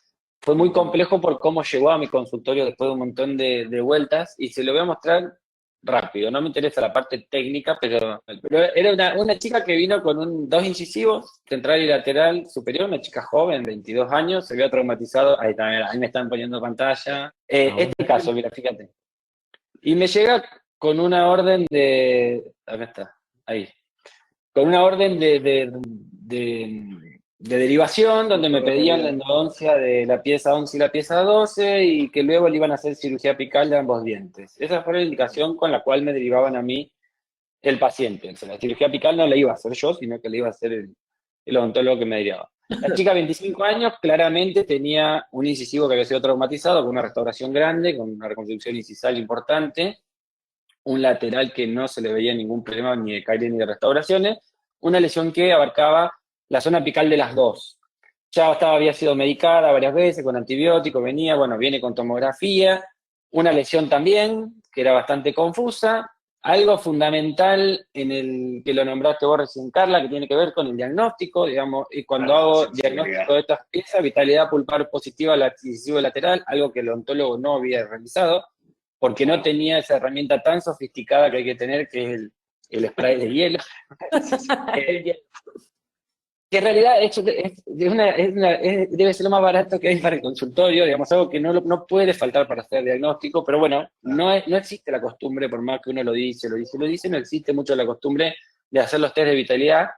fue muy complejo por cómo llegó a mi consultorio después de un montón de vueltas, y se lo voy a mostrar rápido. No me interesa la parte técnica, pero era una chica que vino con dos incisivos, central y lateral superior, una chica joven, 22 años, se había traumatizado. Ahí me están poniendo pantalla. Este caso, mira, fíjate. Y me llega con una orden de... ¿Dónde está? Ahí. Con una orden de derivación, donde me pedían la endodoncia de la pieza 11 y la pieza 12, y que luego le iban a hacer cirugía apical de ambos dientes. Esa fue la indicación con la cual me derivaban a mí el paciente. O sea, la cirugía apical no la iba a hacer yo, sino que la iba a hacer el odontólogo que me derivaba. La chica, 25 años, claramente tenía un incisivo que había sido traumatizado, con una restauración grande, con una reconstrucción incisal importante, un lateral que no se le veía ningún problema ni de caries ni de restauraciones, una lesión que abarcaba la zona apical de las dos. Ya había sido medicada varias veces con antibióticos, viene con tomografía, una lesión también que era bastante confusa, algo fundamental en el que lo nombraste vos recién, Carla, que tiene que ver con el diagnóstico, digamos, y cuando hago diagnóstico de estas piezas, vitalidad pulpar positiva al incisivo lateral, algo que el odontólogo no había realizado, porque no tenía esa herramienta tan sofisticada que hay que tener, que es el spray de hielo. Que en realidad debe ser lo más barato que hay para el consultorio, digamos, algo que no puede faltar para hacer diagnóstico, pero bueno, no existe la costumbre, por más que uno lo dice, no existe mucho la costumbre de hacer los test de vitalidad.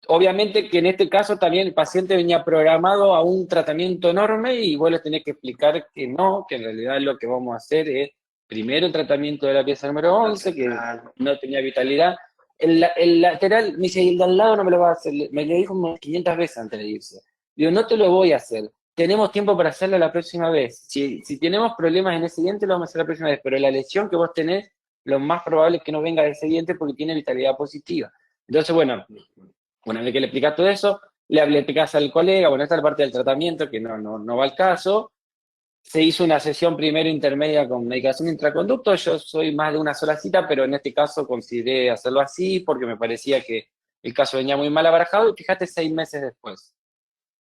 Obviamente que en este caso también el paciente venía programado a un tratamiento enorme y vos le tenés que explicar que no, que en realidad lo que vamos a hacer es primero el tratamiento de la pieza número 11, que no tenía vitalidad. El lateral, me dice, el de al lado no me lo va a hacer, me lo dijo unas 500 veces antes de irse. Digo, no te lo voy a hacer, tenemos tiempo para hacerlo la próxima vez. Si tenemos problemas en ese diente, lo vamos a hacer la próxima vez, pero la lesión que vos tenés, lo más probable es que no venga de ese diente porque tiene vitalidad positiva. Entonces, bueno, una vez que le explicas todo eso, le explicas al colega, esta es la parte del tratamiento que no va al caso. Se hizo una sesión primero intermedia con medicación intraconducto. Yo soy más de una sola cita, pero en este caso consideré hacerlo así porque me parecía que el caso venía muy mal abarajado. Y fíjate, 6 meses después.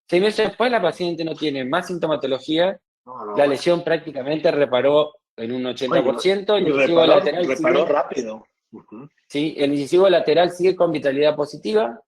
6 meses después la paciente no tiene más sintomatología. La lesión prácticamente reparó en un 80%. El incisivo lateral reparó rápido. Sí, el incisivo lateral sigue con vitalidad positiva.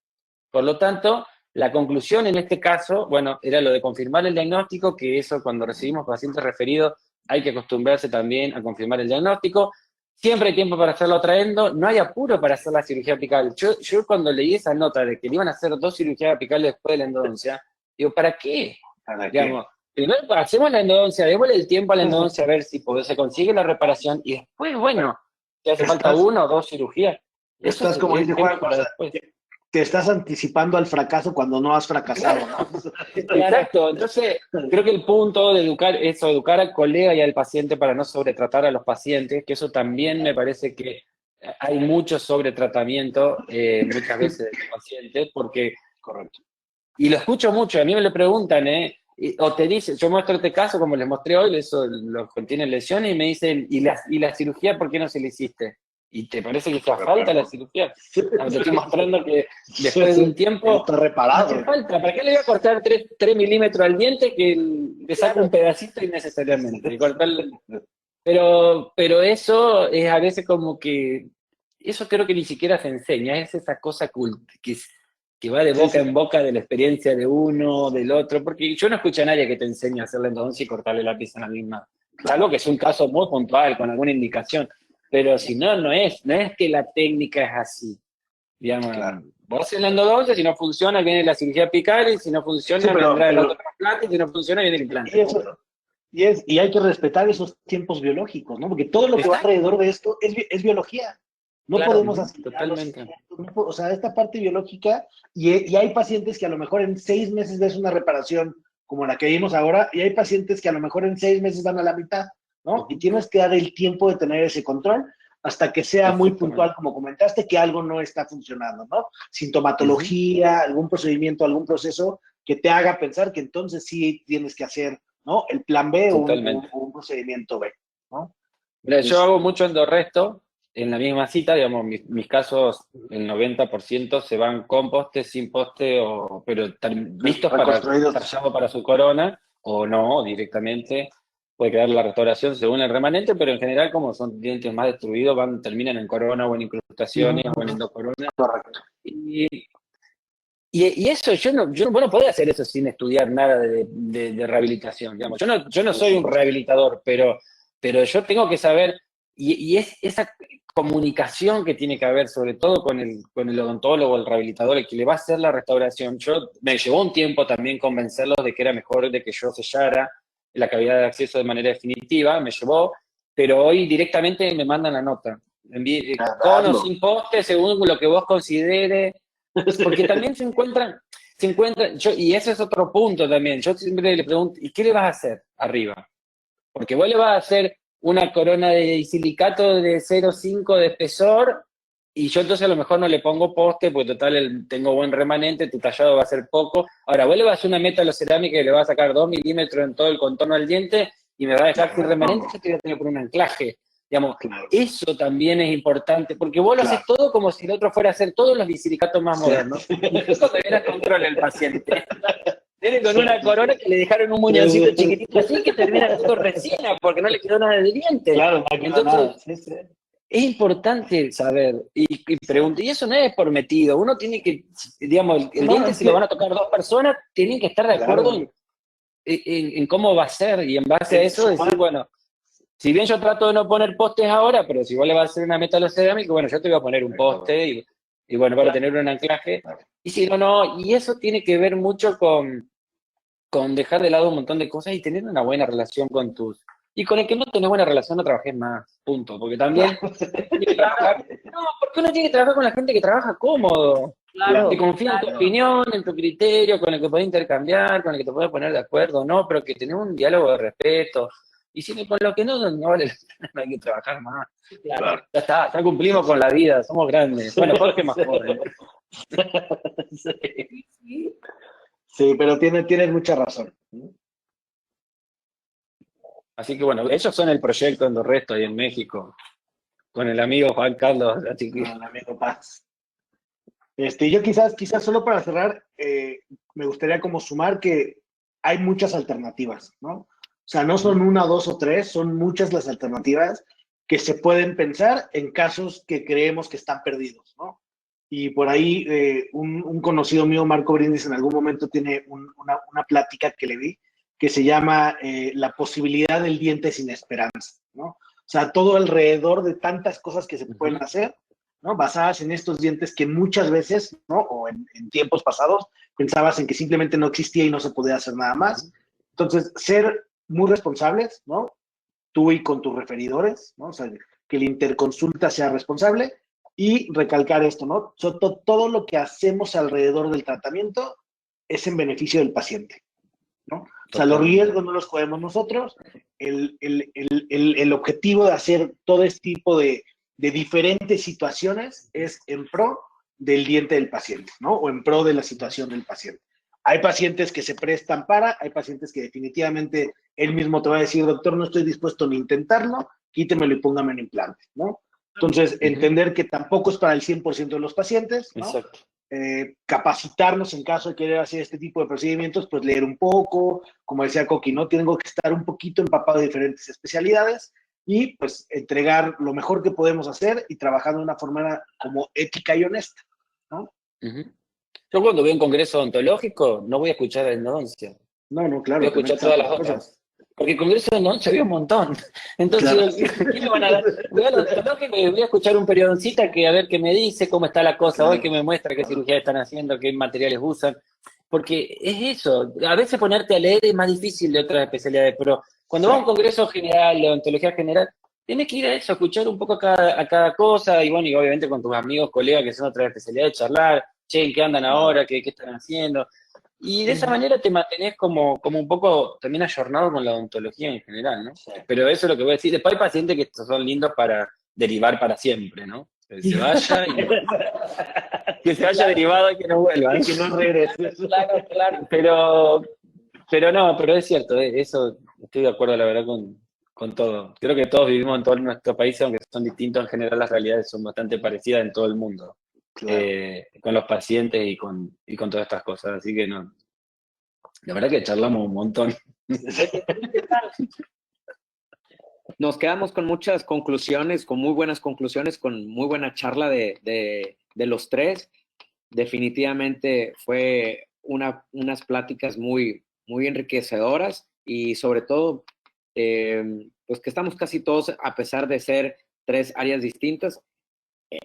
Por lo tanto, la conclusión en este caso, era lo de confirmar el diagnóstico, que eso cuando recibimos pacientes referidos hay que acostumbrarse también a confirmar el diagnóstico. Siempre hay tiempo para hacerlo traendo, no hay apuro para hacer la cirugía apical. Yo cuando leí esa nota de que le iban a hacer 2 cirugías apicales después de la endodoncia, digo, ¿para qué? ¿Para qué? Digamos, primero hacemos la endodoncia, démosle el tiempo a la endodoncia a ver si se consigue la reparación y después, bueno, si hace falta 1 o 2 cirugías. Eso Estás, como es dice tiempo Juan, para después. te estás anticipando al fracaso cuando no has fracasado, ¿no? Exacto, entonces creo que el punto de educar al colega y al paciente para no sobretratar a los pacientes, que eso también me parece que hay mucho sobretratamiento muchas veces de los pacientes, porque, Correcto. y lo escucho mucho, a mí me lo preguntan, o te dicen, yo muestro este caso como les mostré hoy, eso los contiene lesiones, y me dicen, ¿y la cirugía por qué no se le hiciste? ¿Y te parece que hace falta la cirugía? No, te estoy mostrando que después de un tiempo está reparado. no hace falta. ¿Para qué le voy a cortar 3 milímetros al diente que le saca un pedacito innecesariamente? Y pero eso es a veces como que, eso creo que ni siquiera se enseña, es esa cosa que va de boca en boca de la experiencia de uno, del otro, porque yo no escucho a nadie que te enseñe a hacer la endodoncia y cortarle la pieza en la misma. Salvo que es un caso muy puntual, con alguna indicación. Pero si no, no es que la técnica es así. Digamos, Claro. vos haces la endodoncia, si no funciona, viene la cirugía apical, y si no funciona, vendrá el otro trasplante, y si no funciona, viene el implante. Y hay que respetar esos tiempos biológicos, ¿no? Porque todo lo que va alrededor de esto es biología. No Claro, podemos hacer totalmente. o sea, esta parte biológica, y hay pacientes que a lo mejor en 6 meses ves una reparación como la que vimos ahora, y hay pacientes que a lo mejor en 6 meses van a la mitad, ¿no? Y tienes que dar el tiempo de tener ese control hasta que sea muy puntual, como comentaste, que algo no está funcionando, ¿no? Sintomatología, algún procedimiento, algún proceso que te haga pensar que entonces sí tienes que hacer, ¿no? El plan B o un procedimiento B, ¿no? Mira, yo hago mucho endorresto en la misma cita, digamos, mis casos, el 90% se van con poste, sin poste, pero están listos para tallado para su corona, o no, directamente. Puede quedar la restauración según el remanente, pero en general, como son dientes más destruidos, terminan en corona o en incrustaciones o en endocorona. Correcto. Y eso, vos no podés hacer eso sin estudiar nada de rehabilitación, digamos. Yo no soy un rehabilitador, pero yo tengo que saber, y es esa comunicación que tiene que haber, sobre todo con el odontólogo, el rehabilitador, el que le va a hacer la restauración. Me llevó un tiempo también convencerlos de que era mejor de que yo sellara la cavidad de acceso de manera definitiva, me llevó, pero hoy directamente me mandan la nota. Con o sin poste, según lo que vos consideres. Porque también se encuentran, y ese es otro punto también, yo siempre le pregunto, ¿y qué le vas a hacer arriba? Porque vos le vas a hacer una corona de silicato de 0,5 de espesor, y yo entonces a lo mejor no le pongo poste, porque total tengo buen remanente, tu tallado va a ser poco. Ahora, vos le vas a hacer una metalocerámica y le vas a sacar 2 milímetros en todo el contorno del diente, y me va a dejar sin remanente, yo te voy a tener por un anclaje. Digamos, eso también es importante, porque vos lo haces todo como si el otro fuera a hacer todos los bisilicatos más modernos. Eso deberá controlar el paciente. Viene con una corona que le dejaron un muñoncito chiquitito así que termina haciendo resina porque no le quedó nada de diente. Claro, no quedó nada. Es importante saber y preguntar, y eso no es por metido, uno tiene que, digamos, el diente si lo van a tocar 2 personas, tienen que estar de acuerdo en cómo va a ser, y en base a eso decir, bueno, si bien yo trato de no poner postes ahora, pero si vos le vas a hacer una metalocerámica, bueno, yo te voy a poner un poste y bueno, para tener un anclaje. Y si no, y eso tiene que ver mucho con dejar de lado un montón de cosas y tener una buena relación con y con el que no tenés buena relación no trabajes más, punto. Porque también tiene que trabajar, porque uno tiene que trabajar con la gente que trabaja cómodo. Claro, que confía en tu opinión, en tu criterio, con el que podés intercambiar, con el que te podés poner de acuerdo, ¿no? Pero que tenés un diálogo de respeto. Y si con lo que no vale la pena, no hay que trabajar más. Claro. Ya cumplimos con la vida, somos grandes. Bueno, Jorge más joven. Sí, pero tienes mucha razón. Así que bueno, ellos son el proyecto Endorresto ahí en México, con el amigo Juan Carlos. Así que... Con el amigo Paz. Yo quizás solo para cerrar, me gustaría como sumar que hay muchas alternativas, ¿no? O sea, no son 1, 2 o 3, son muchas las alternativas que se pueden pensar en casos que creemos que están perdidos, ¿no? Y por ahí un conocido mío, Marco Brindis, en algún momento tiene una plática que le vi que se llama la posibilidad del diente sin esperanza, ¿no? O sea, todo alrededor de tantas cosas que se pueden hacer, ¿no? Basadas en estos dientes que muchas veces, ¿no? O en tiempos pasados, pensabas en que simplemente no existía y no se podía hacer nada más. Entonces, ser muy responsables, ¿no? Tú y con tus referidores, ¿no? O sea, que la interconsulta sea responsable y recalcar esto, ¿no? Todo lo que hacemos alrededor del tratamiento es en beneficio del paciente, ¿no? O sea, los riesgos no los cogemos nosotros, el objetivo de hacer todo este tipo de diferentes situaciones es en pro del diente del paciente, ¿no? O en pro de la situación del paciente. Hay pacientes que se prestan hay pacientes que definitivamente él mismo te va a decir, doctor, no estoy dispuesto ni a intentarlo, quítemelo y póngame un implante, ¿no? Entonces, entender que tampoco es para el 100% de los pacientes, ¿no? Exacto. Capacitarnos en caso de querer hacer este tipo de procedimientos, pues leer un poco, como decía Coqui, ¿no? Tengo que estar un poquito empapado de diferentes especialidades y pues entregar lo mejor que podemos hacer y trabajando de una forma como ética y honesta, ¿no? Yo cuando veo un congreso odontológico no voy a escuchar la endodoncia. No, claro. Voy a escuchar todas las otras. Porque el congreso de endodoncia había un montón. Entonces, claro. ¿Qué me van a dar? Voy al odontológico y voy a escuchar un periodoncita que a ver qué me dice, cómo está la cosa hoy, que me muestra qué cirugía están haciendo, qué materiales usan. Porque es eso. A veces ponerte a leer es más difícil de otras especialidades, pero cuando vas a un congreso general de odontología general, tienes que ir a eso, a escuchar un poco a cada cosa, y bueno, y obviamente con tus amigos, colegas que son otras especialidades, charlar, che, ¿en qué andan ahora? ¿Qué están haciendo? Y de esa manera te mantenés como un poco también ayornado con la odontología en general, ¿no? Sí. Pero eso es lo que voy a decir. Después hay pacientes que son lindos para derivar para siempre, ¿no? Que se vaya y que se vaya derivado y que no vuelva. Y que no regrese. Claro. Pero no, pero es cierto, eso estoy de acuerdo, la verdad, con todo. Creo que todos vivimos en todos nuestros países, aunque son distintos, en general las realidades son bastante parecidas en todo el mundo. Claro. Con los pacientes y con todas estas cosas, así que no, la verdad que charlamos un montón. Nos quedamos con muchas conclusiones, con muy buenas conclusiones, con muy buena charla de los tres. Definitivamente fue unas pláticas muy, muy enriquecedoras y sobre todo, pues que estamos casi todos, a pesar de ser tres áreas distintas,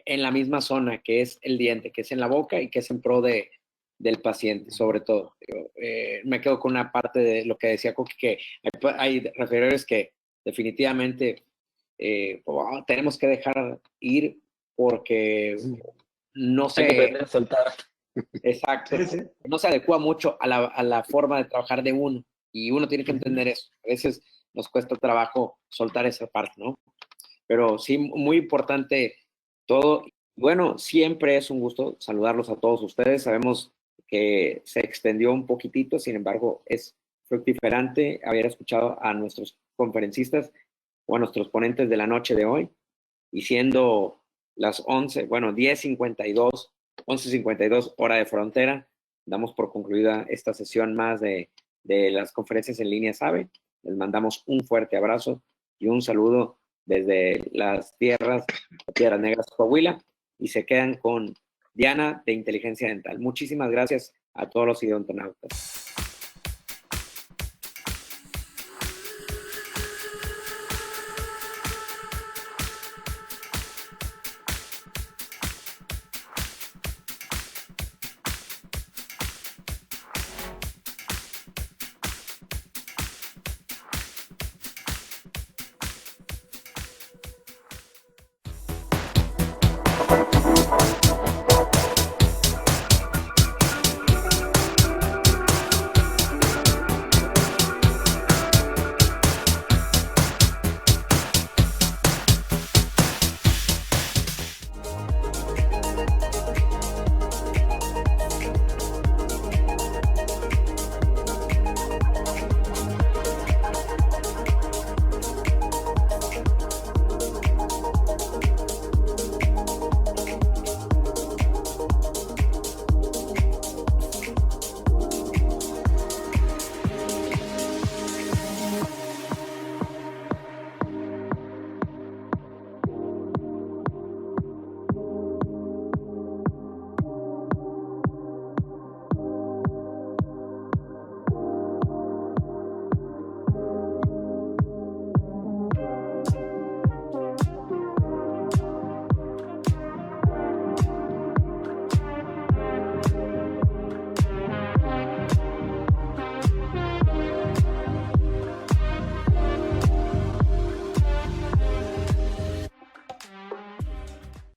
en la misma zona, que es el diente, que es en la boca y que es en pro del paciente, sobre todo. Me quedo con una parte de lo que decía Coqui, que hay referidores que definitivamente tenemos que dejar ir porque no se... Hay que aprender a soltar. Exacto. No se adecua mucho a la forma de trabajar de uno y uno tiene que entender eso. A veces nos cuesta trabajo soltar esa parte, ¿no? Pero sí, muy importante todo. Bueno, siempre es un gusto saludarlos a todos ustedes. Sabemos que se extendió un poquitito, sin embargo, es fructíferante haber escuchado a nuestros conferencistas o a nuestros ponentes de la noche de hoy. Y siendo las 11:52 hora de frontera, damos por concluida esta sesión más de las conferencias en línea SABE. Les mandamos un fuerte abrazo y un saludo desde las tierras de Piedras Negras, Coahuila, y se quedan con Diana de Inteligencia Dental. Muchísimas gracias a todos los odontonautas.